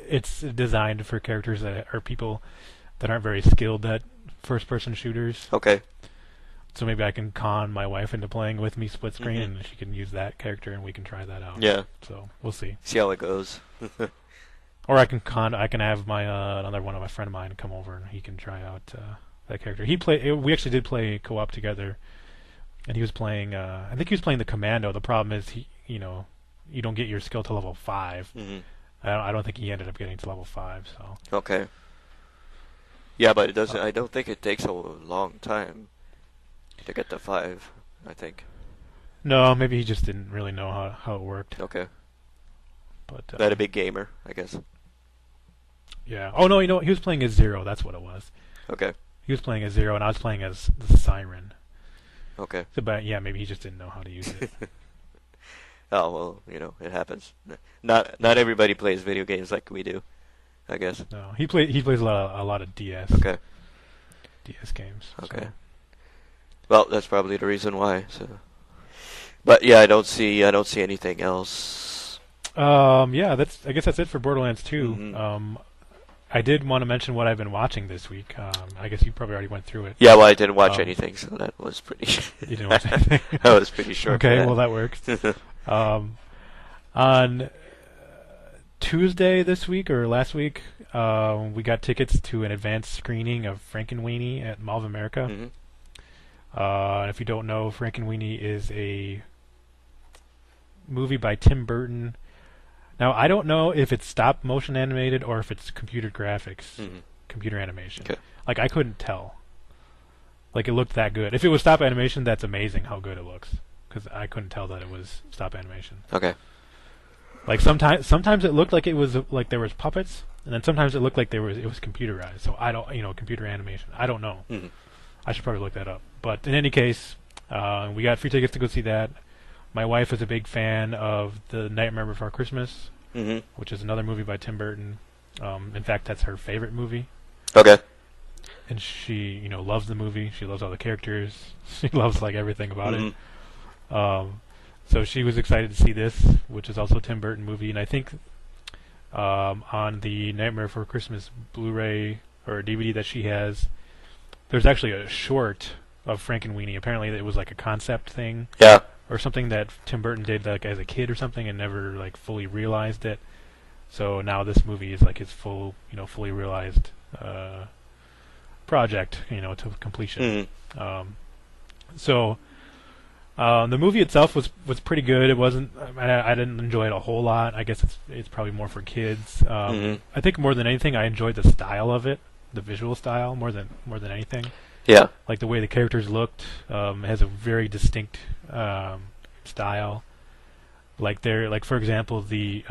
it's designed for characters that are people that aren't very skilled at first-person shooters. Okay. So maybe I can con my wife into playing with me split screen, and she can use that character, and we can try that out. Yeah. So we'll see. See how it goes. Or I can have my another one of my friend of mine come over, and he can try out that character. We actually did play co-op together, and he was playing. I think he was playing the Commando. The problem is you don't get your skill to level 5. I don't think he ended up getting to level 5. So. Okay. Yeah, but it doesn't. I don't think it takes a long time to get to 5. I think. No, maybe he just didn't really know how it worked. Okay. But not a big gamer, I guess. Yeah. Oh no, he was playing as Zero. That's what it was. Okay. He was playing as Zero, and I was playing as the Siren. Okay. So, but yeah, maybe he just didn't know how to use it. Oh well, it happens. Not everybody plays video games like we do, I guess. No, he plays a lot of DS. Okay. DS games. Okay. So. Well, that's probably the reason why. So, But yeah, I don't see anything else. Yeah, I guess that's it for Borderlands 2. Hmm. I did want to mention what I've been watching this week. I guess you probably already went through it. Yeah, well, I didn't watch Um, anything, so that was pretty. you didn't watch anything. That was pretty short. Okay, For well that works. Um, on Tuesday this week or last week, we got tickets to an advanced screening of Frankenweenie at Mall of America. Hmm. If you don't know, Frankenweenie is a movie by Tim Burton. Now, I don't know if it's stop motion animated or if it's computer graphics, Hmm. computer animation. Okay. Like, I couldn't tell. Like, it looked that good. If it was stop animation, that's amazing how good it looks. Because I couldn't tell that it was stop animation. Okay. Like, sometimes it looked like it was, like there was puppets, and then sometimes it looked like it was computerized. So I don't, computer animation. I don't know. Hmm. I should probably look that up. But in any case, we got free tickets to go see that. My wife is a big fan of The Nightmare Before Christmas, Hmm. which is another movie by Tim Burton. In fact, that's her favorite movie. Okay. And she, loves the movie. She loves all the characters. She loves, like, everything about Hmm. it. So she was excited to see this, which is also a Tim Burton movie. And I think on the Nightmare Before Christmas Blu-ray or DVD that she has, there's actually a short of Frankenweenie. Apparently it was like a concept thing. Yeah. Or something that Tim Burton did like as a kid or something and never like fully realized it. So now this movie is like his fully realized project, to completion. Hmm. So the movie itself was pretty good. It wasn't. I didn't enjoy it a whole lot. I guess it's probably more for kids. Hmm. I think more than anything, I enjoyed the style of it, the visual style more than anything. Yeah. Like the way the characters looked. It has a very distinct style. Like for example, the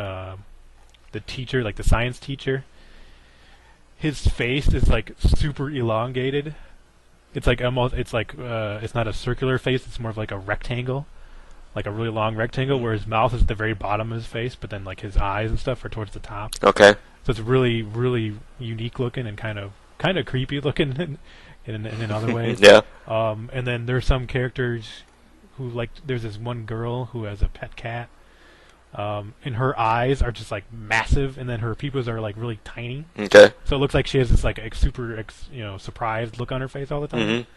teacher, like the science teacher, his face is like super elongated. It's like it's not a circular face. It's more of like a rectangle, like a really long rectangle, where his mouth is at the very bottom of his face, but then like his eyes and stuff are towards the top. Okay. So it's really, really unique looking and kind of creepy looking in other ways. Yeah. And then there's some characters who there's this one girl who has a pet cat. And her eyes are just like massive, and then her pupils are like really tiny. Okay. So it looks like she has this like super surprised look on her face all the time. Hmm.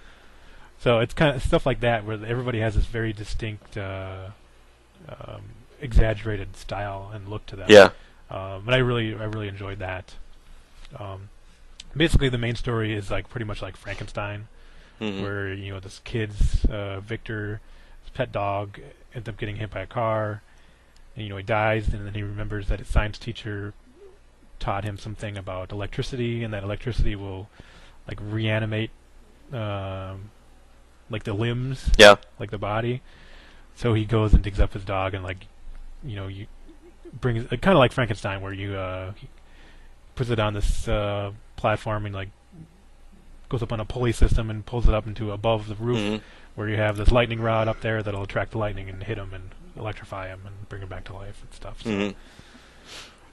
So it's kind of stuff like that where everybody has this very distinct, exaggerated style and look to them. Yeah. But I really enjoyed that. Basically, the main story is like pretty much like Frankenstein, Hmm. where this kid's Victor, his pet dog, ends up getting hit by a car, and he dies, and then he remembers that his science teacher taught him something about electricity, and that electricity will like reanimate like the limbs, Yeah. like the body. So he goes and digs up his dog and you brings kind of like Frankenstein, where he puts it on this platform and like goes up on a pulley system and pulls it up into above the roof, Hmm. where you have this lightning rod up there that'll attract the lightning and hit him and electrify him and bring him back to life and stuff. So. Hmm.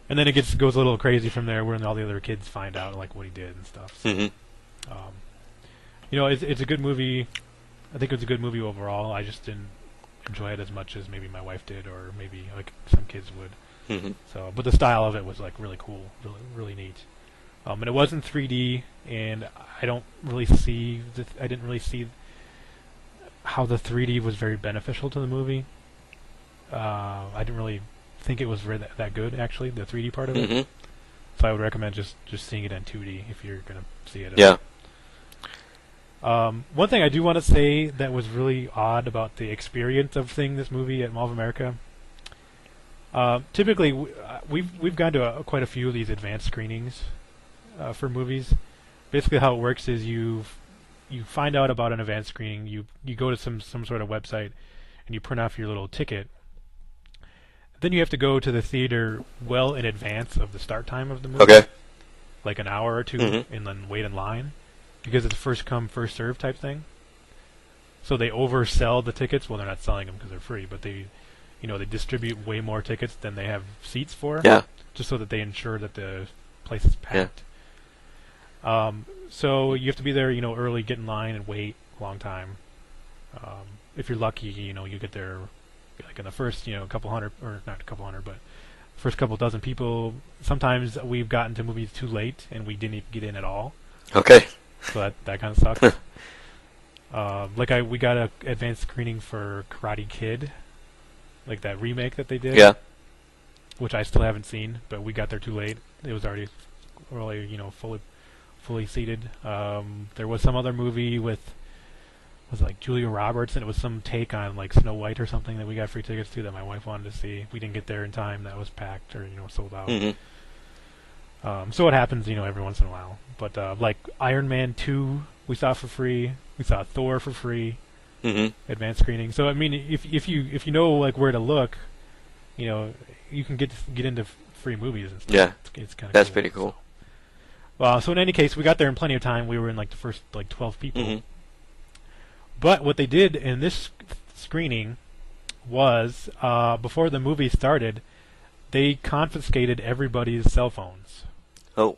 And then it goes a little crazy from there, when all the other kids find out like what he did and stuff. So, Hmm. it's a good movie. I think it was a good movie overall. I just didn't enjoy it as much as maybe my wife did, or maybe like some kids would. Hmm. So, but the style of it was like really cool, really neat. And it was in 3D, and I didn't really see how the 3D was very beneficial to the movie. I didn't really think it was that good, actually, the 3D part of it. Hmm. So I would recommend just seeing it in 2D if you're gonna see it. Yeah. One thing I do want to say that was really odd about the experience of seeing this movie at Mall of America. Typically, we've gone to quite a few of these advanced screenings for movies. Basically, how it works is you find out about an advanced screening. You go to some sort of website and you print off your little ticket. Then you have to go to the theater well in advance of the start time of the movie. Okay. Like an hour or two, Mhm. and then wait in line, because it's first come first serve type thing. So they oversell the tickets. Well, they're not selling them because they're free, but they distribute way more tickets than they have seats for. Yeah. Just so that they ensure that the place is packed. So you have to be there, early, get in line and wait a long time. If you're lucky, you get there like in the first couple hundred, or not a couple hundred, but first couple dozen people. Sometimes we've gotten to movies too late and we didn't even get in at all. Okay. So that kind of sucks. We got a advanced screening for Karate Kid, like that remake that they did. Yeah. Which I still haven't seen, but we got there too late. It was already fully seated. There was some other movie with like Julia Roberts, and it was some take on like Snow White or something that we got free tickets to that my wife wanted to see. We didn't get there in time. That was packed or sold out. Mm-hmm. So it happens, every once in a while. But like Iron Man 2, we saw for free. We saw Thor for free. Mm-hmm. Advanced screening. So I mean, if you know like where to look, you can get into free movies and stuff. Yeah, it's kind of that's pretty cool. So in any case, we got there in plenty of time. We were in like the first 12 people. Mm-hmm. But what they did in this screening was before the movie started, they confiscated everybody's cell phones. Oh.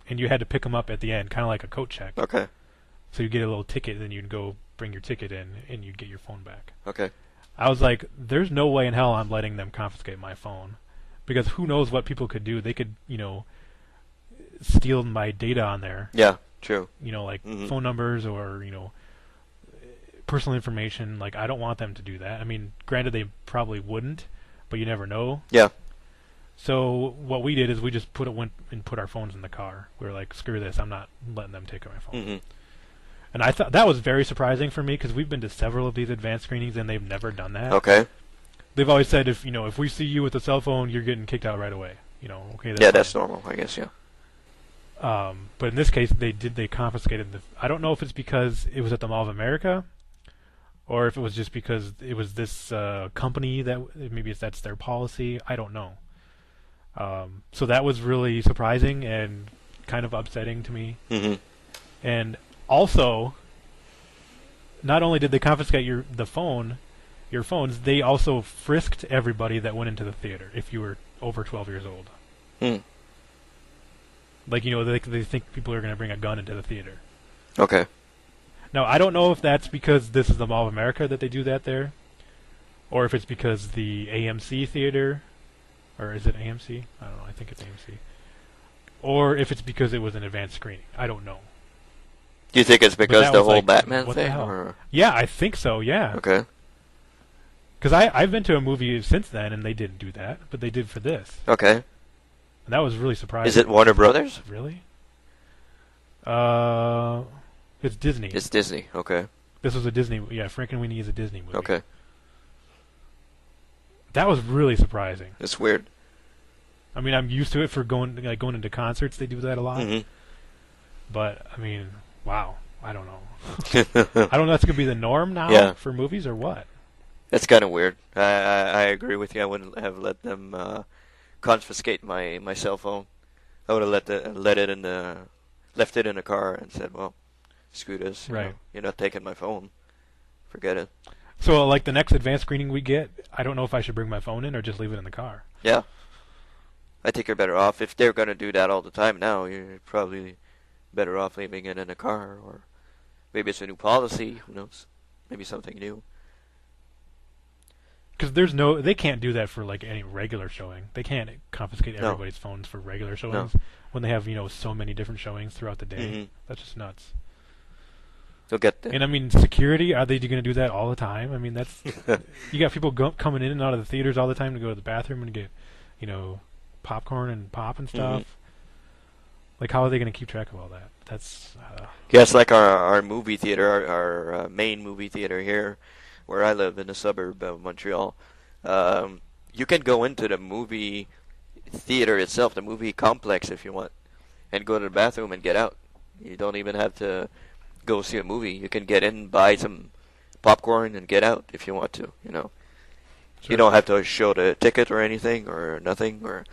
And you had to pick them up at the end, kind of like a coat check. Okay. So you get a little ticket, and then you'd go bring your ticket in, and you'd get your phone back. Okay. I was like, there's no way in hell I'm letting them confiscate my phone. Because who knows what people could do. They could, steal my data on there. Yeah, true. Like phone numbers or, personal information. Like, I don't want them to do that. I mean, granted, they probably wouldn't, but you never know. Yeah. So what we did is we just went and put our phones in the car. We were like, screw this. I'm not letting them take my phone. Mm-hmm. And I thought that was very surprising for me because we've been to several of these advanced screenings and they've never done that. Okay. They've always said if we see you with a cell phone, you're getting kicked out right away. Okay. That's normal, I guess. Yeah. But in this case, they confiscated I don't know if it's because it was at the Mall of America, or if it was just because it was this company that maybe that's their policy. I don't know. So that was really surprising and kind of upsetting to me. Mm-hmm. And also, not only did they confiscate your phones, they also frisked everybody that went into the theater if you were over 12 years old. Hmm. Like, they think people are going to bring a gun into the theater. Okay. Now, I don't know if that's because this is the Mall of America that they do that there, or if it's because the AMC theater, or is it AMC? I don't know. I think it's AMC. Or if it's because it was an advanced screening. I don't know. Do you think it's because the whole like, Batman what thing? The hell? Or? Yeah, I think so, yeah. Okay. Because I've been to a movie since then, and they didn't do that, but they did for this. Okay. And that was really surprising. Is it Warner Brothers? Really? It's Disney. It's Disney, okay. This was a Disney... Yeah, Frankenweenie is a Disney movie. Okay. That was really surprising. It's weird. I mean, I'm used to it for going into concerts. They do that a lot. Mm-hmm. But, I mean, wow. I don't know. I don't know if that's going to be the norm now for movies or what. That's kind of weird. I agree with you. I wouldn't have let them confiscate my cell phone. I would have left it in the car and said, well, screw this. Right. You're not taking my phone. Forget it. So, like, the next advanced screening we get, I don't know if I should bring my phone in or just leave it in the car. Yeah. I think you're better off. If they're going to do that all the time now, you're probably better off leaving it in a car. Or maybe it's a new policy. Who knows? Maybe something new. Because they can't do that for, like, any regular showing. They can't confiscate everybody's phones for regular showings when they have, so many different showings throughout the day. Mm-hmm. That's just nuts. They'll get there. And, I mean, security, are they going to do that all the time? I mean, that's... you got people coming in and out of the theaters all the time to go to the bathroom and get, popcorn and pop and stuff. Mm-hmm. Like, how are they going to keep track of all that? That's... Yeah, it's like our movie theater, our main movie theater here, where I live in the suburb of Montreal. You can go into the movie theater itself, the movie complex, if you want, and go to the bathroom and get out. You don't even have to go see a movie. You can get in, buy some popcorn, and get out if you want to. Sure. You don't have to show the ticket or anything or nothing. Or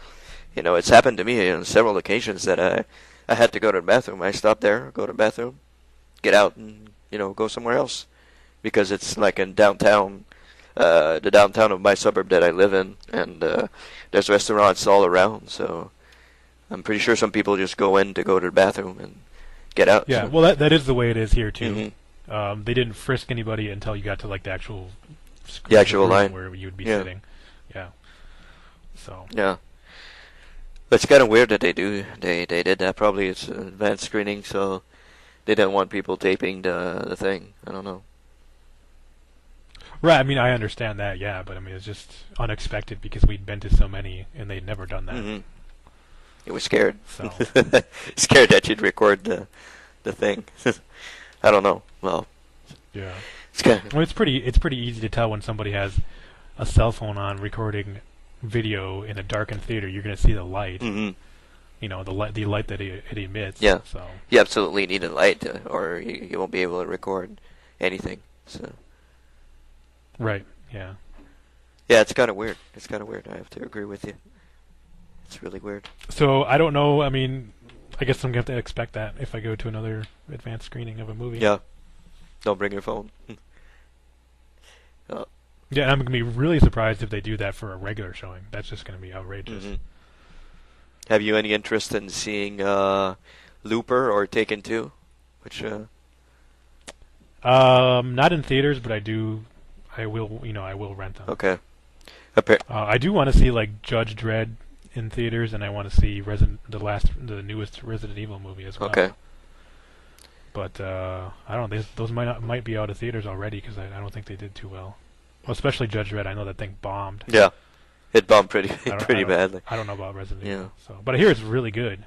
it's happened to me on several occasions that I had to go to the bathroom. I stop there, go to the bathroom, get out, and go somewhere else. Because it's like in downtown, the downtown of my suburb that I live in, and there's restaurants all around, so I'm pretty sure some people just go in to go to the bathroom and get out. Yeah, well, that is the way it is here, too. Mm-hmm. They didn't frisk anybody until you got to, like, the actual The actual room line. where you would be Yeah. sitting. Yeah. So. Yeah. But it's kind of weird that they did that. Probably it's an advanced screening, so they didn't want people taping the thing. I don't know. Right, I mean, I understand that, yeah, but I mean, it's just unexpected because we'd been to so many and they'd never done that. Mm-hmm. It was scared. So. Scared that you'd record the thing. I don't know. Well, Yeah. it's kind of, Well, it's pretty easy to tell when somebody has a cell phone on recording video in a darkened theater. You're going to see the light. mm-hmm. You know, the light that it emits. Yeah. So. You absolutely need a light, or you won't be able to record anything. So. Right. Yeah. Yeah, it's kind of weird. It's kind of weird. I have to agree with you. It's really weird. So I don't know. I mean, I guess I'm going to have to expect that if I go to another advanced screening of a movie. Yeah. Don't bring your phone. Yeah, I'm going to be really surprised if they do that for a regular showing. That's just going to be outrageous. Mm-hmm. Have you any interest in seeing Looper or Taken 2? Which not in theaters, but I will rent them. okay. I do want to see like Judge Dredd in theaters, and I want to see the newest Resident Evil movie as well. Okay. But I don't know. Those might be out of theaters already because I don't think they did too well. Well, especially Judge Dredd. I know that thing bombed. Yeah. It bombed pretty I badly. I don't know about Resident Yeah. Evil. So, but I hear it's really good.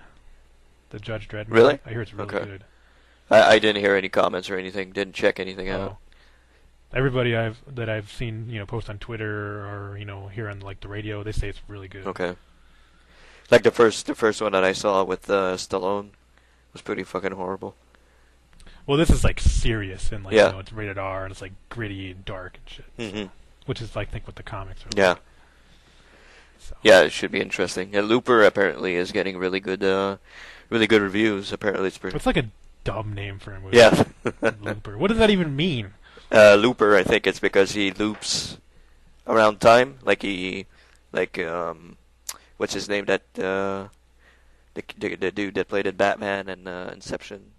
The Judge Dredd movie. Really? I hear it's really Okay. good. I didn't hear any comments or anything. Didn't check anything out. Oh. Everybody that I've seen, post on Twitter or hear on like the radio, they say it's really good. Okay. Like the first one that I saw with Stallone was pretty fucking horrible. Well, this is like serious and like Yeah. it's rated R and it's like gritty and dark and shit. Mm-hmm. Which is I think what the comics are. Yeah. Like. So. Yeah, it should be interesting. And Looper apparently is getting really good reviews. Apparently it's pretty. It's like a dumb name for a movie. Yeah. Looper. What does that even mean? Looper, I think it's because he loops around time, what's his name? That the dude that played in Batman and Inception.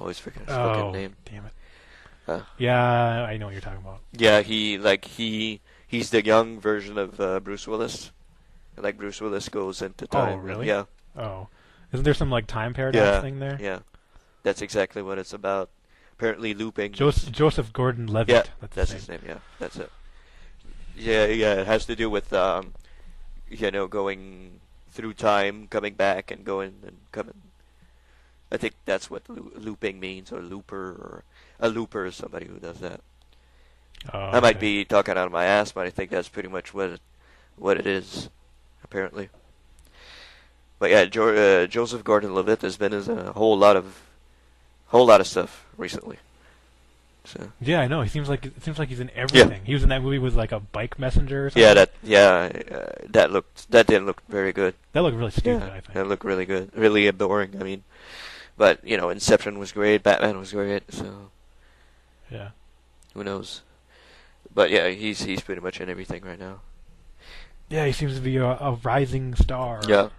Always forget his fucking name. Damn it. Yeah, I know what you're talking about. Yeah, he's the young version of Bruce Willis. Like Bruce Willis goes into time. Oh, really? Yeah. Oh, isn't there some like time paradox thing there? Yeah, that's exactly what it's about. Apparently looping. Joseph Gordon-Levitt. Yeah, that's his name. Yeah, that's it. Yeah, it has to do with going through time, coming back, and going and coming. I think that's what looping means, or looper, or a looper is somebody who does that. Oh, I might be talking out of my ass, but I think that's pretty much what it is, apparently. But yeah, Joseph Gordon-Levitt has been in a whole lot of stuff recently. So. Yeah, I know. It seems like he's in everything. Yeah. He was in that movie with like a bike messenger or something. That didn't look very good. That looked really stupid, I think. That looked really good. Really boring, I mean. But, Inception was great, Batman was great, so Yeah. who knows. But yeah, he's pretty much in everything right now. Yeah, he seems to be a rising star. Yeah.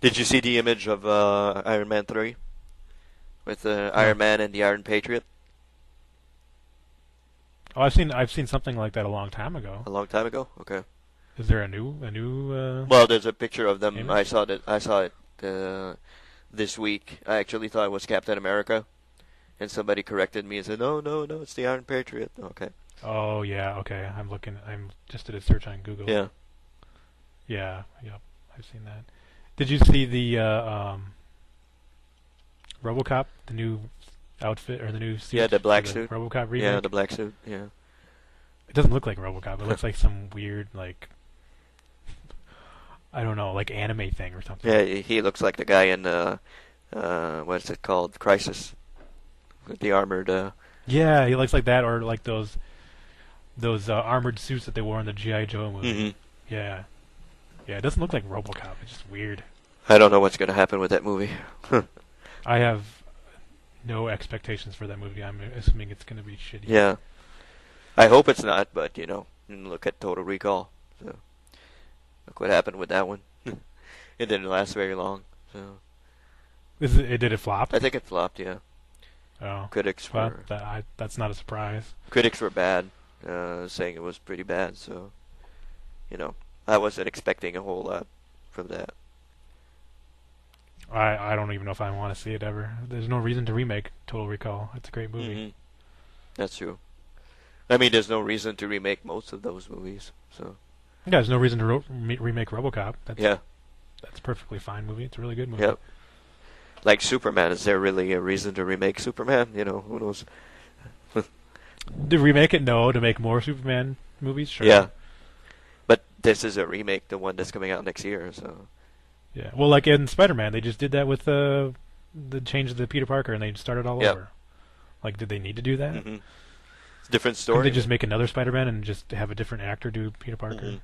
Did you see the image of Iron Man 3? With Iron Man and the Iron Patriot? Oh, I've seen something like that a long time ago. A long time ago? Okay. Is there a new? Well, there's a picture of them. Image? I saw it this week. I actually thought it was Captain America, and somebody corrected me and said, "No, it's the Iron Patriot." Okay. Oh yeah, okay. I'm just did a search on Google. Yeah. Yeah, yep. I've seen that. Did you see the RoboCop, the new outfit or the new suit? Yeah, the black for suit. RoboCop remake. Yeah, the black suit. Yeah. It doesn't look like RoboCop. It looks like some weird like I don't know, like anime thing or something. Yeah, he looks like the guy in what's it called, Crisis, with the armored. Yeah, he looks like that, or like those armored suits that they wore in the G.I. Joe movie. Mm-hmm. Yeah, it doesn't look like RoboCop. It's just weird. I don't know what's going to happen with that movie. I have no expectations for that movie. I'm assuming it's going to be shitty. Yeah, I hope it's not, but look at Total Recall. So look what happened with that one. It didn't last very long. So Did it flop? I think it flopped. Yeah. Oh, Critics well, were that's not a surprise. critics were bad. saying it was pretty bad. So, I wasn't expecting a whole lot from that. I don't even know if I want to see it ever. There's no reason to remake Total Recall. It's a great movie. Mm-hmm. That's true. I mean, there's no reason to remake most of those movies. So. Yeah, there's no reason to remake RoboCop. That's a perfectly fine movie. It's a really good movie. Yep. Like Superman, is there really a reason to remake Superman? Who knows? To remake it, no. To make more Superman movies, sure. Yeah. But this is a remake, the one that's coming out next year, so. Yeah. Well, like in Spider-Man, they just did that with the change of the Peter Parker, and they started all over. Like, did they need to do that? Mm-hmm. It's a different story. Couldn't they just make another Spider-Man and just have a different actor do Peter Parker? Mm-hmm.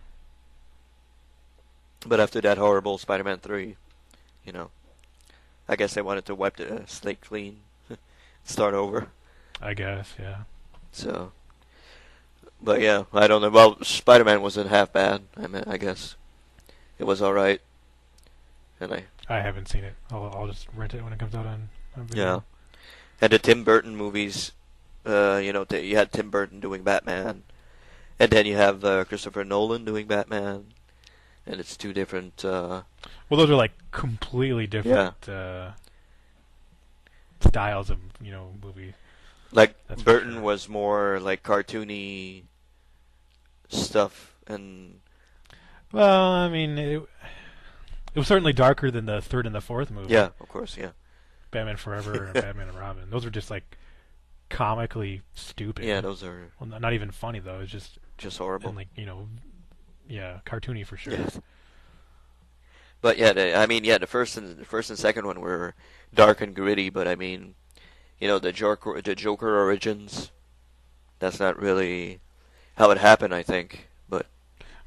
But after that horrible Spider-Man 3, I guess they wanted to wipe the slate clean, start over. I guess, yeah. So, but yeah, I don't know. Well, Spider-Man wasn't half bad. I guess it was all right. And I haven't seen it. I'll just rent it when it comes out on video. Yeah. And the Tim Burton movies, you had Tim Burton doing Batman, and then you have Christopher Nolan doing Batman, and it's two different. Well, those are like completely different styles of movie. Like Burton was more like cartoony stuff, and well, I mean, it was certainly darker than the third and the fourth movie. Yeah, of course, yeah. Batman Forever and Batman and Robin. Those are just like comically stupid. Yeah, those are. Well, not even funny though. It's just horrible. And like cartoony for sure. Yes. But yeah, the first and second one were dark and gritty. But I mean, the Joker origins. That's not really how it happened, I think. But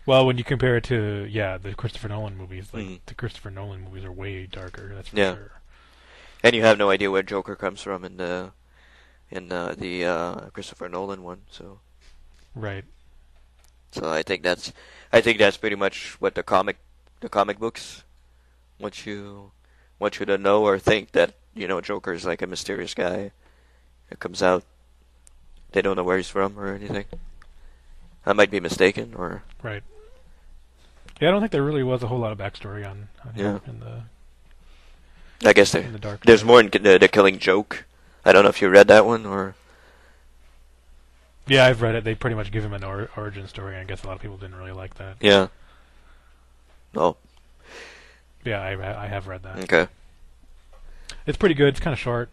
well, when you compare it to the Christopher Nolan movies, like the Christopher Nolan movies are way darker. That's for sure. And you have no idea where Joker comes from in the Christopher Nolan one. So right. So I think that's pretty much what the comic books want you to know or think, that Joker is like a mysterious guy that comes out. They don't know where he's from or anything. I might be mistaken, or right. Yeah, I don't think there really was a whole lot of backstory on him in the. I guess there's more in the Killing Joke. I don't know if you read that one or. Yeah, I've read it. They pretty much give him an origin story, and I guess a lot of people didn't really like that. Yeah. Oh. Yeah, I have read that. Okay. It's pretty good. It's kind of short.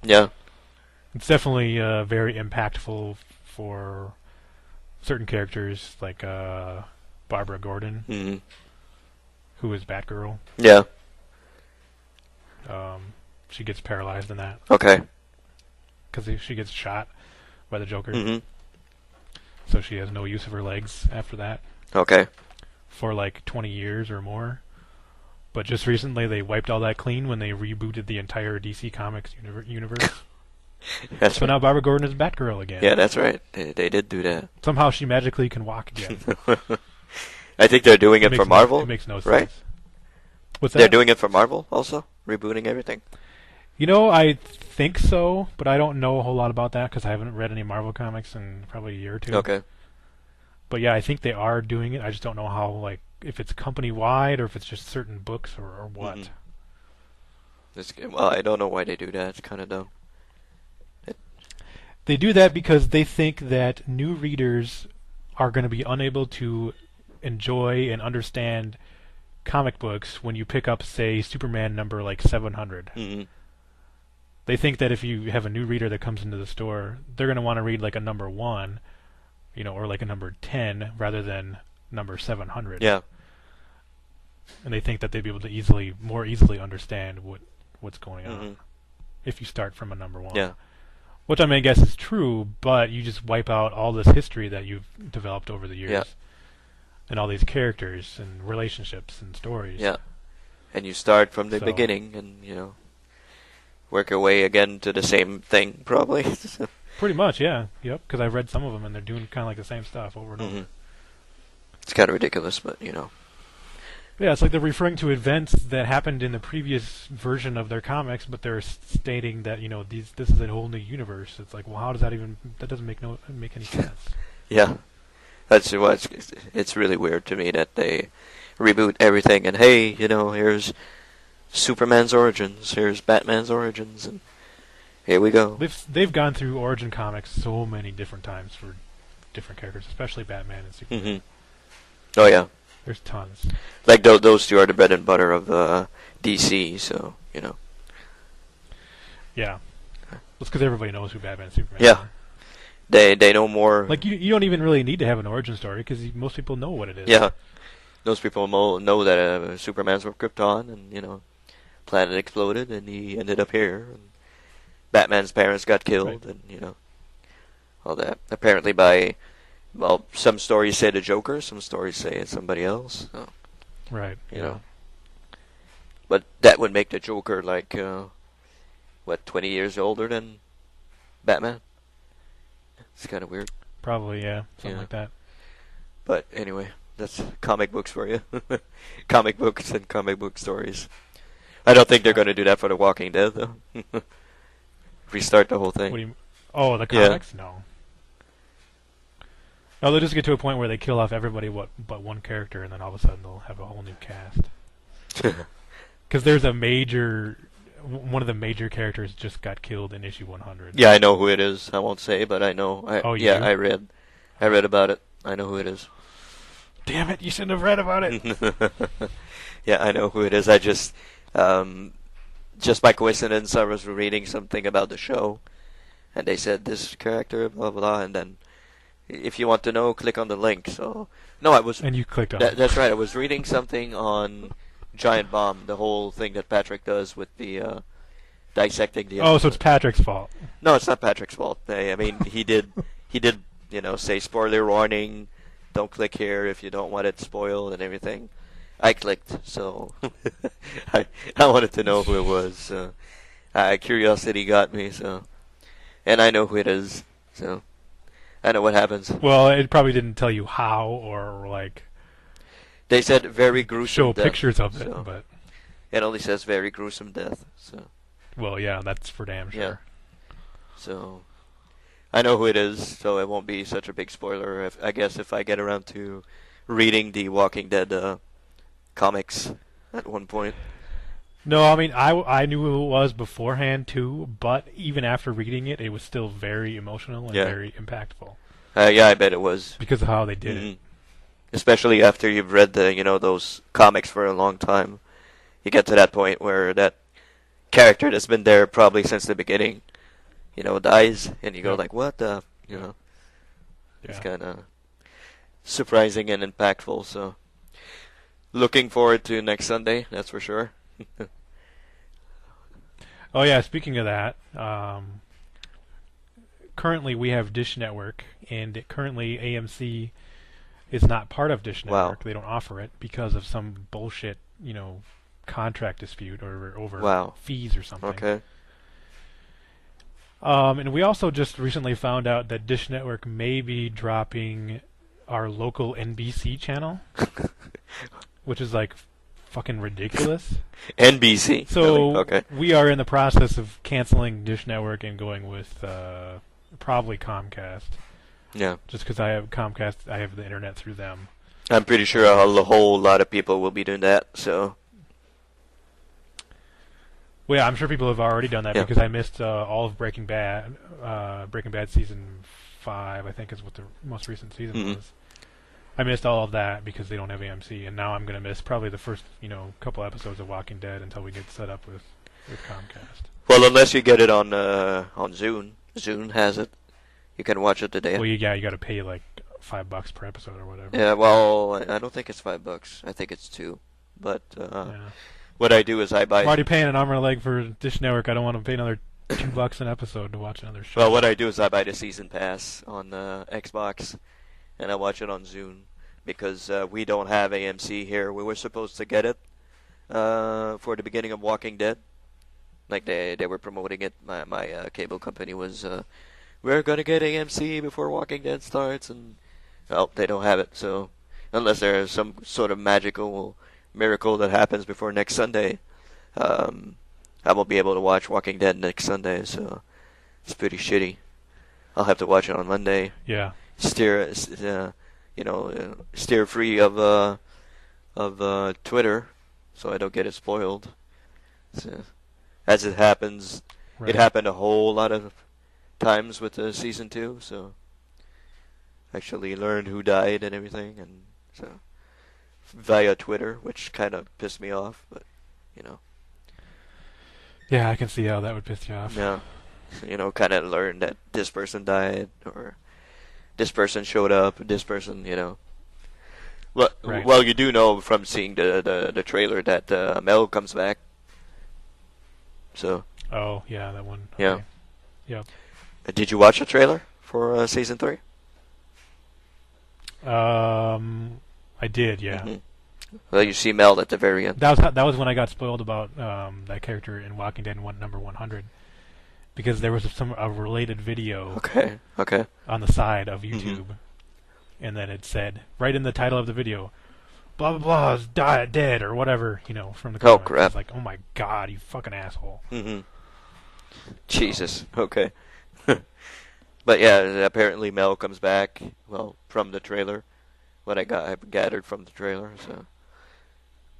Yeah. It's definitely very impactful for certain characters, like Barbara Gordon, who is Batgirl. Yeah. She gets paralyzed in that. Okay. Because she gets shot by the Joker. Mm-hmm. So she has no use of her legs after that. Okay. For like 20 years or more. But just recently they wiped all that clean when they rebooted the entire DC Comics universe. So now Barbara Gordon is Batgirl again. Yeah, that's right. They did do that. Somehow she magically can walk again. I think they're doing it for Marvel. It makes no sense. Right? What's that? They're doing it for Marvel also? Rebooting everything? I think so, but I don't know a whole lot about that because I haven't read any Marvel comics in probably a year or two. Okay. But yeah, I think they are doing it. I just don't know how, like, if it's company-wide or if it's just certain books or what. Mm-hmm. Well, I don't know why they do that. It's kind of dumb. They do that because they think that new readers are going to be unable to enjoy and understand comic books when you pick up, say, Superman number like 700. Mm-hmm. They think that if you have a new reader that comes into the store, they're going to want to read like a number 1, or like a number 10 rather than number 700. Yeah. And they think that they'd be able to more easily understand what's going on if you start from a number 1. Yeah. Which I guess is true, but you just wipe out all this history that you've developed over the years. Yeah. And all these characters and relationships and stories. Yeah. And you start from the beginning and, work your way again to the same thing, probably. Pretty much, yeah. Yep, because I've read some of them and they're doing kind of like the same stuff over and over. It's kind of ridiculous, but, Yeah, it's like they're referring to events that happened in the previous version of their comics, but they're stating that this is a whole new universe. It's like, well, how does that doesn't make any sense. Yeah, that's what it's really weird to me that they reboot everything and hey, here's Superman's origins, here's Batman's origins, and here we go. They've gone through origin comics so many different times for different characters, especially Batman and Superman. Mm-hmm. Oh yeah, there's tons. Like those two are the bread and butter of DC, so Yeah, that's because everybody knows who Batman and Superman yeah. are. They know more. Like you don't even really need to have an origin story because most people know what it is. Yeah, those people know that Superman's from Krypton, and planet exploded, and he ended up here. And Batman's parents got killed, right. and all that. Apparently some stories say the Joker, some stories say it's somebody else. So, right. You but that would make the Joker 20 years older than Batman. It's kind of weird. Probably, yeah, something like that. But anyway, that's comic books for you. Comic books and comic book stories. I don't think they're going to do that for The Walking Dead, though. Restart the whole thing. What do you? Oh, the comics? Yeah. No, they'll just get to a point where they kill off everybody but one character, and then all of a sudden they'll have a whole new cast. Because there's one of the major characters just got killed in issue 100. Yeah, I know who it is. I won't say, but I know. You do? I read about it. I know who it is. Damn it! You shouldn't have read about it. Yeah, I know who it is. I just by coincidence, I was reading something about the show, and they said this character, blah blah, and then if you want to know, click on the link. So no, I was. And you clicked on it. That's right. I was reading something on Giant Bomb, the whole thing that Patrick does with the dissecting the. Oh, so it's Patrick's fault. No, it's not Patrick's fault. I mean, he did, say spoiler warning. Don't click here if you don't want it spoiled and everything. I clicked, so I wanted to know who it was. Curiosity got me, so, and I know who it is, so I know what happens. Well, it probably didn't tell you how or like. They said very gruesome. Show death, pictures of it, so. But it only says very gruesome death. So. Well, yeah, that's for damn sure. Yeah. So, I know who it is, so it won't be such a big spoiler. I guess if I get around to reading the Walking Dead comics at one point. No, I mean I knew who it was beforehand too, but even after reading it, it was still very emotional and very impactful. Yeah, I bet it was because of how they did it. Especially after you've read those comics for a long time, you get to that point where that character that's been there probably since the beginning, dies, and you go like, what the, It's kind of surprising and impactful. So. Looking forward to next Sunday, that's for sure. Oh yeah, speaking of that, currently we have Dish Network, and currently AMC is not part of Dish Network. Wow. They don't offer it because of some bullshit, contract dispute or over fees or something. Okay. And we also just recently found out that Dish Network may be dropping our local NBC channel. Which is like fucking ridiculous. NBC. So really? Okay. We are in the process of canceling Dish Network and going with probably Comcast. Yeah. Just because I have Comcast, I have the internet through them. I'm pretty sure a whole lot of people will be doing that. So. Well, yeah, I'm sure people have already done that because I missed all of Breaking Bad. Breaking Bad season 5, I think, is what the most recent season was. I missed all of that because they don't have AMC, and now I'm going to miss probably the first, couple episodes of Walking Dead until we get set up with Comcast. Well, unless you get it on Zune. Zune has it. You can watch it today. Well, you got to pay like $5 per episode or whatever. Yeah, well, I don't think it's $5. I think it's $2. But what I do is I buy. I'm already paying an arm and a leg for Dish Network. I don't want to pay another $2 an episode to watch another show. Well, what I do is I buy the season pass on Xbox. And I watch it on Zune because we don't have AMC here. We were supposed to get it for the beginning of Walking Dead. Like they were promoting it. My cable company was, we're going to get AMC before Walking Dead starts. And, well, they don't have it. So unless there's some sort of magical miracle that happens before next Sunday, I won't be able to watch Walking Dead next Sunday. So it's pretty shitty. I'll have to watch it on Monday. Yeah. steer, steer free of Twitter, so I don't get it spoiled. So, as it happens, Right. it happened a whole lot of times with the season 2. So actually learned who died and everything, and so via Twitter, which kind of pissed me off, but you know, Yeah, I can see how that would piss you off. yeah, kind of learned that this person died or this person showed up, this person, Well, Right. well, you do know from seeing the trailer that Mel comes back. So Oh, yeah, that one. Okay. yeah, Yep. did you watch the trailer for season 3? I did, yeah. Mm-hmm. Well, you see Mel at the very end. That was when I got spoiled about that character in Walking Dead number 100, because there was a related video Okay. on the side of YouTube, Mm-hmm. and then it said right in the title of the video, blah blah blah is dead or whatever, from the Oh, comics. crap. It's like, oh my god, you fucking asshole. Mm-hmm. Jesus. Okay. But yeah, apparently Mel comes back. Well, from the trailer, what I gathered from the trailer. So,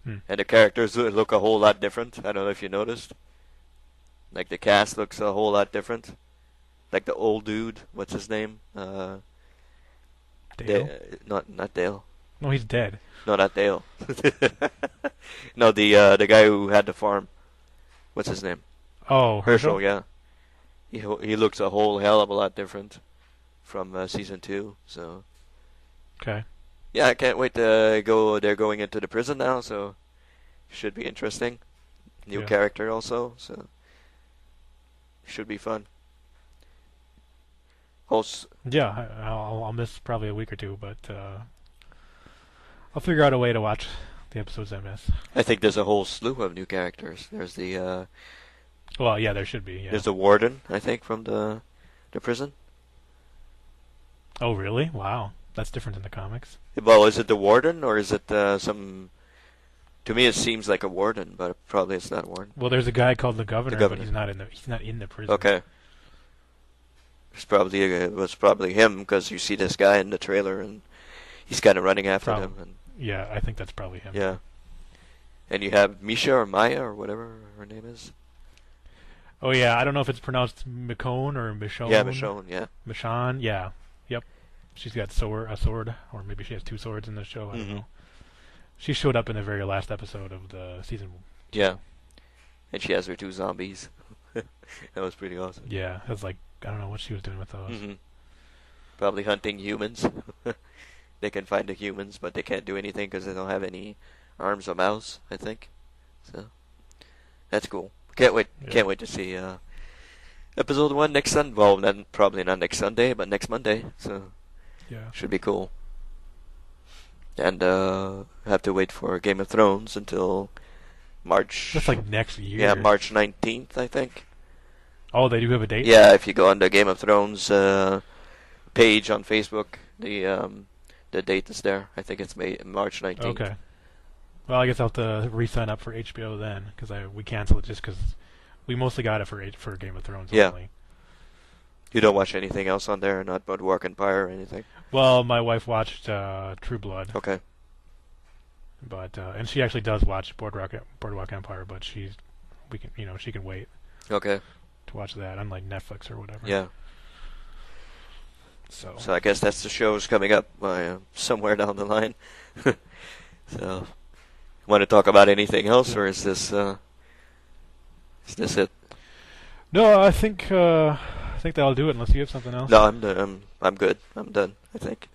and the characters look a whole lot different. I don't know if you noticed. Like the cast looks a whole lot different. Like the old dude, what's his name? Dale? Not Dale. No, he's dead. No, not Dale. No, the guy who had the farm. What's his name? Oh, Herschel. Yeah. He looks a whole hell of a lot different from season 2. So Okay. yeah, I can't wait to go. They're going into the prison now, so should be interesting. New Yeah. character also, so should be fun. Also, Yeah, I'll miss probably a week or two, but I'll figure out a way to watch the episodes I miss. I think there's a whole slew of new characters. There's the Well, yeah, there should be. Yeah. there's the warden, I think, from the prison. Oh, really? Wow, that's different in the comics. Well, is it the warden or is it some? To me, it seems like a warden, but probably it's not a warden. Well, there's a guy called the governor, governor. but he's not in the prison. Okay. It was probably him because you see this guy in the trailer and he's kind of running after him. And Yeah, I think that's probably him. yeah. And you have Misha or Maya or whatever her name is. Oh yeah, I don't know if it's pronounced Michonne or Michonne. Yeah, Michonne. Yeah. Michonne, yeah. Yep. She's got a sword, or maybe she has 2 swords in the show. I don't know. She showed up in the very last episode of the season. Yeah. And she has her 2 zombies. That was pretty awesome. Yeah, it was like, I don't know what she was doing with those. Probably hunting humans. They can find the humans, but they can't do anything because they don't have any arms or mouths, I think. So that's cool. Can't wait. Yeah. Can't wait to see episode 1 next Sunday. Well, probably not next Sunday, but next Monday. So Yeah. should be cool. And have to wait for Game of Thrones until March. That's like next year. Yeah, March 19th, I think. Oh, they do have a date? Yeah, if you go on the Game of Thrones page on Facebook, the date is there. I think it's March 19th. Okay. Well, I guess I'll have to re-sign up for HBO then, because we canceled it just because we mostly got it for Game of Thrones Yeah. only. You don't watch anything else on there, not Boardwalk Empire or anything? Well, my wife watched True Blood, Okay. but and she actually does watch Boardwalk Empire, but she can wait Okay. to watch that, unlike Netflix or whatever. Yeah. So I guess that's the shows coming up somewhere down the line. So, want to talk about anything else, or is this it? no, I think that'll do it. Unless you have something else. No, I'm done. I'm good. I'm done, I think.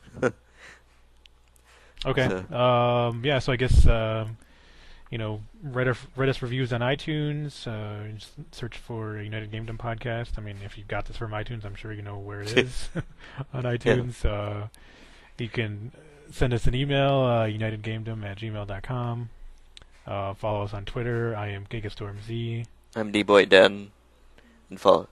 Okay. So- Yeah. So I guess rate us reviews on iTunes. Just search for United Gamedom podcast. I mean, if you got this from iTunes, I'm sure you know where it is on iTunes. You can send us an email, unitedgamedom@gmail.com. Follow us on Twitter. I am GigaStormZ. I'm D-Boy Den. And follow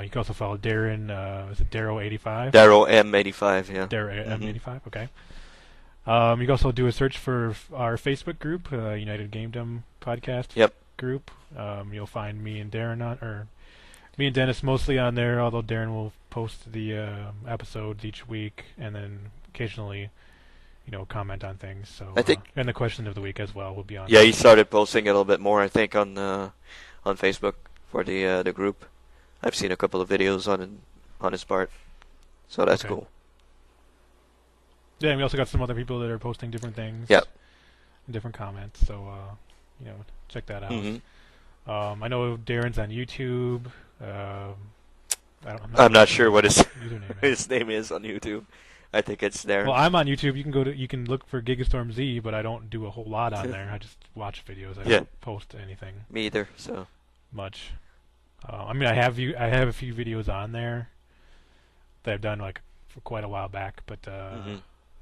You can also follow Darren. Is it Darrow85? Darrow M85, yeah. Darrow M85. Okay. You can also do a search for our Facebook group, United Gamedom podcast. Yep. Group. You'll find me and Darren Me and Dennis mostly on there, although Darren will post the episodes each week, and then occasionally, comment on things. So I think, and the question of the week as well will be on. yeah, he started posting a little bit more, I think, on Facebook for the group. I've seen a couple of videos on his part, so that's Okay. cool. Yeah, and we also got some other people that are posting different things. Yep. Different comments. So check that out. Mm-hmm. I know Darren's on YouTube. I'm not sure what his username is. his name is on YouTube. I think it's there. Well, I'm on YouTube. You can look for Gigastorm Z, but I don't do a whole lot on there. I just watch videos. I don't post anything Me either. So much. I have a few videos on there that I've done like for quite a while back, but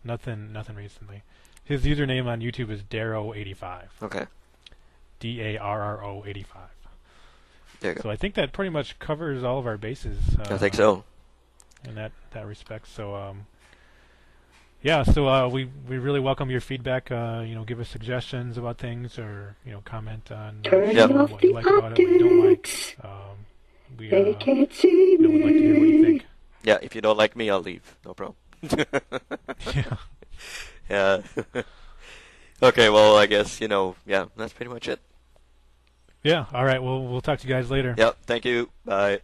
nothing recently. His username on YouTube is Darrow85. Okay. DARRO85. There you go. So I think that pretty much covers all of our bases. I think so. In that respect. So yeah. So we really welcome your feedback. Give us suggestions about things, or comment on what you like about it, what you don't like. We would like to hear what you think. Yeah. If you don't like me, I'll leave. No problem. Yeah. Yeah. Okay. Well, I guess yeah. That's pretty much it. Yeah. All right. Well, we'll talk to you guys later. Yep. Thank you. Bye.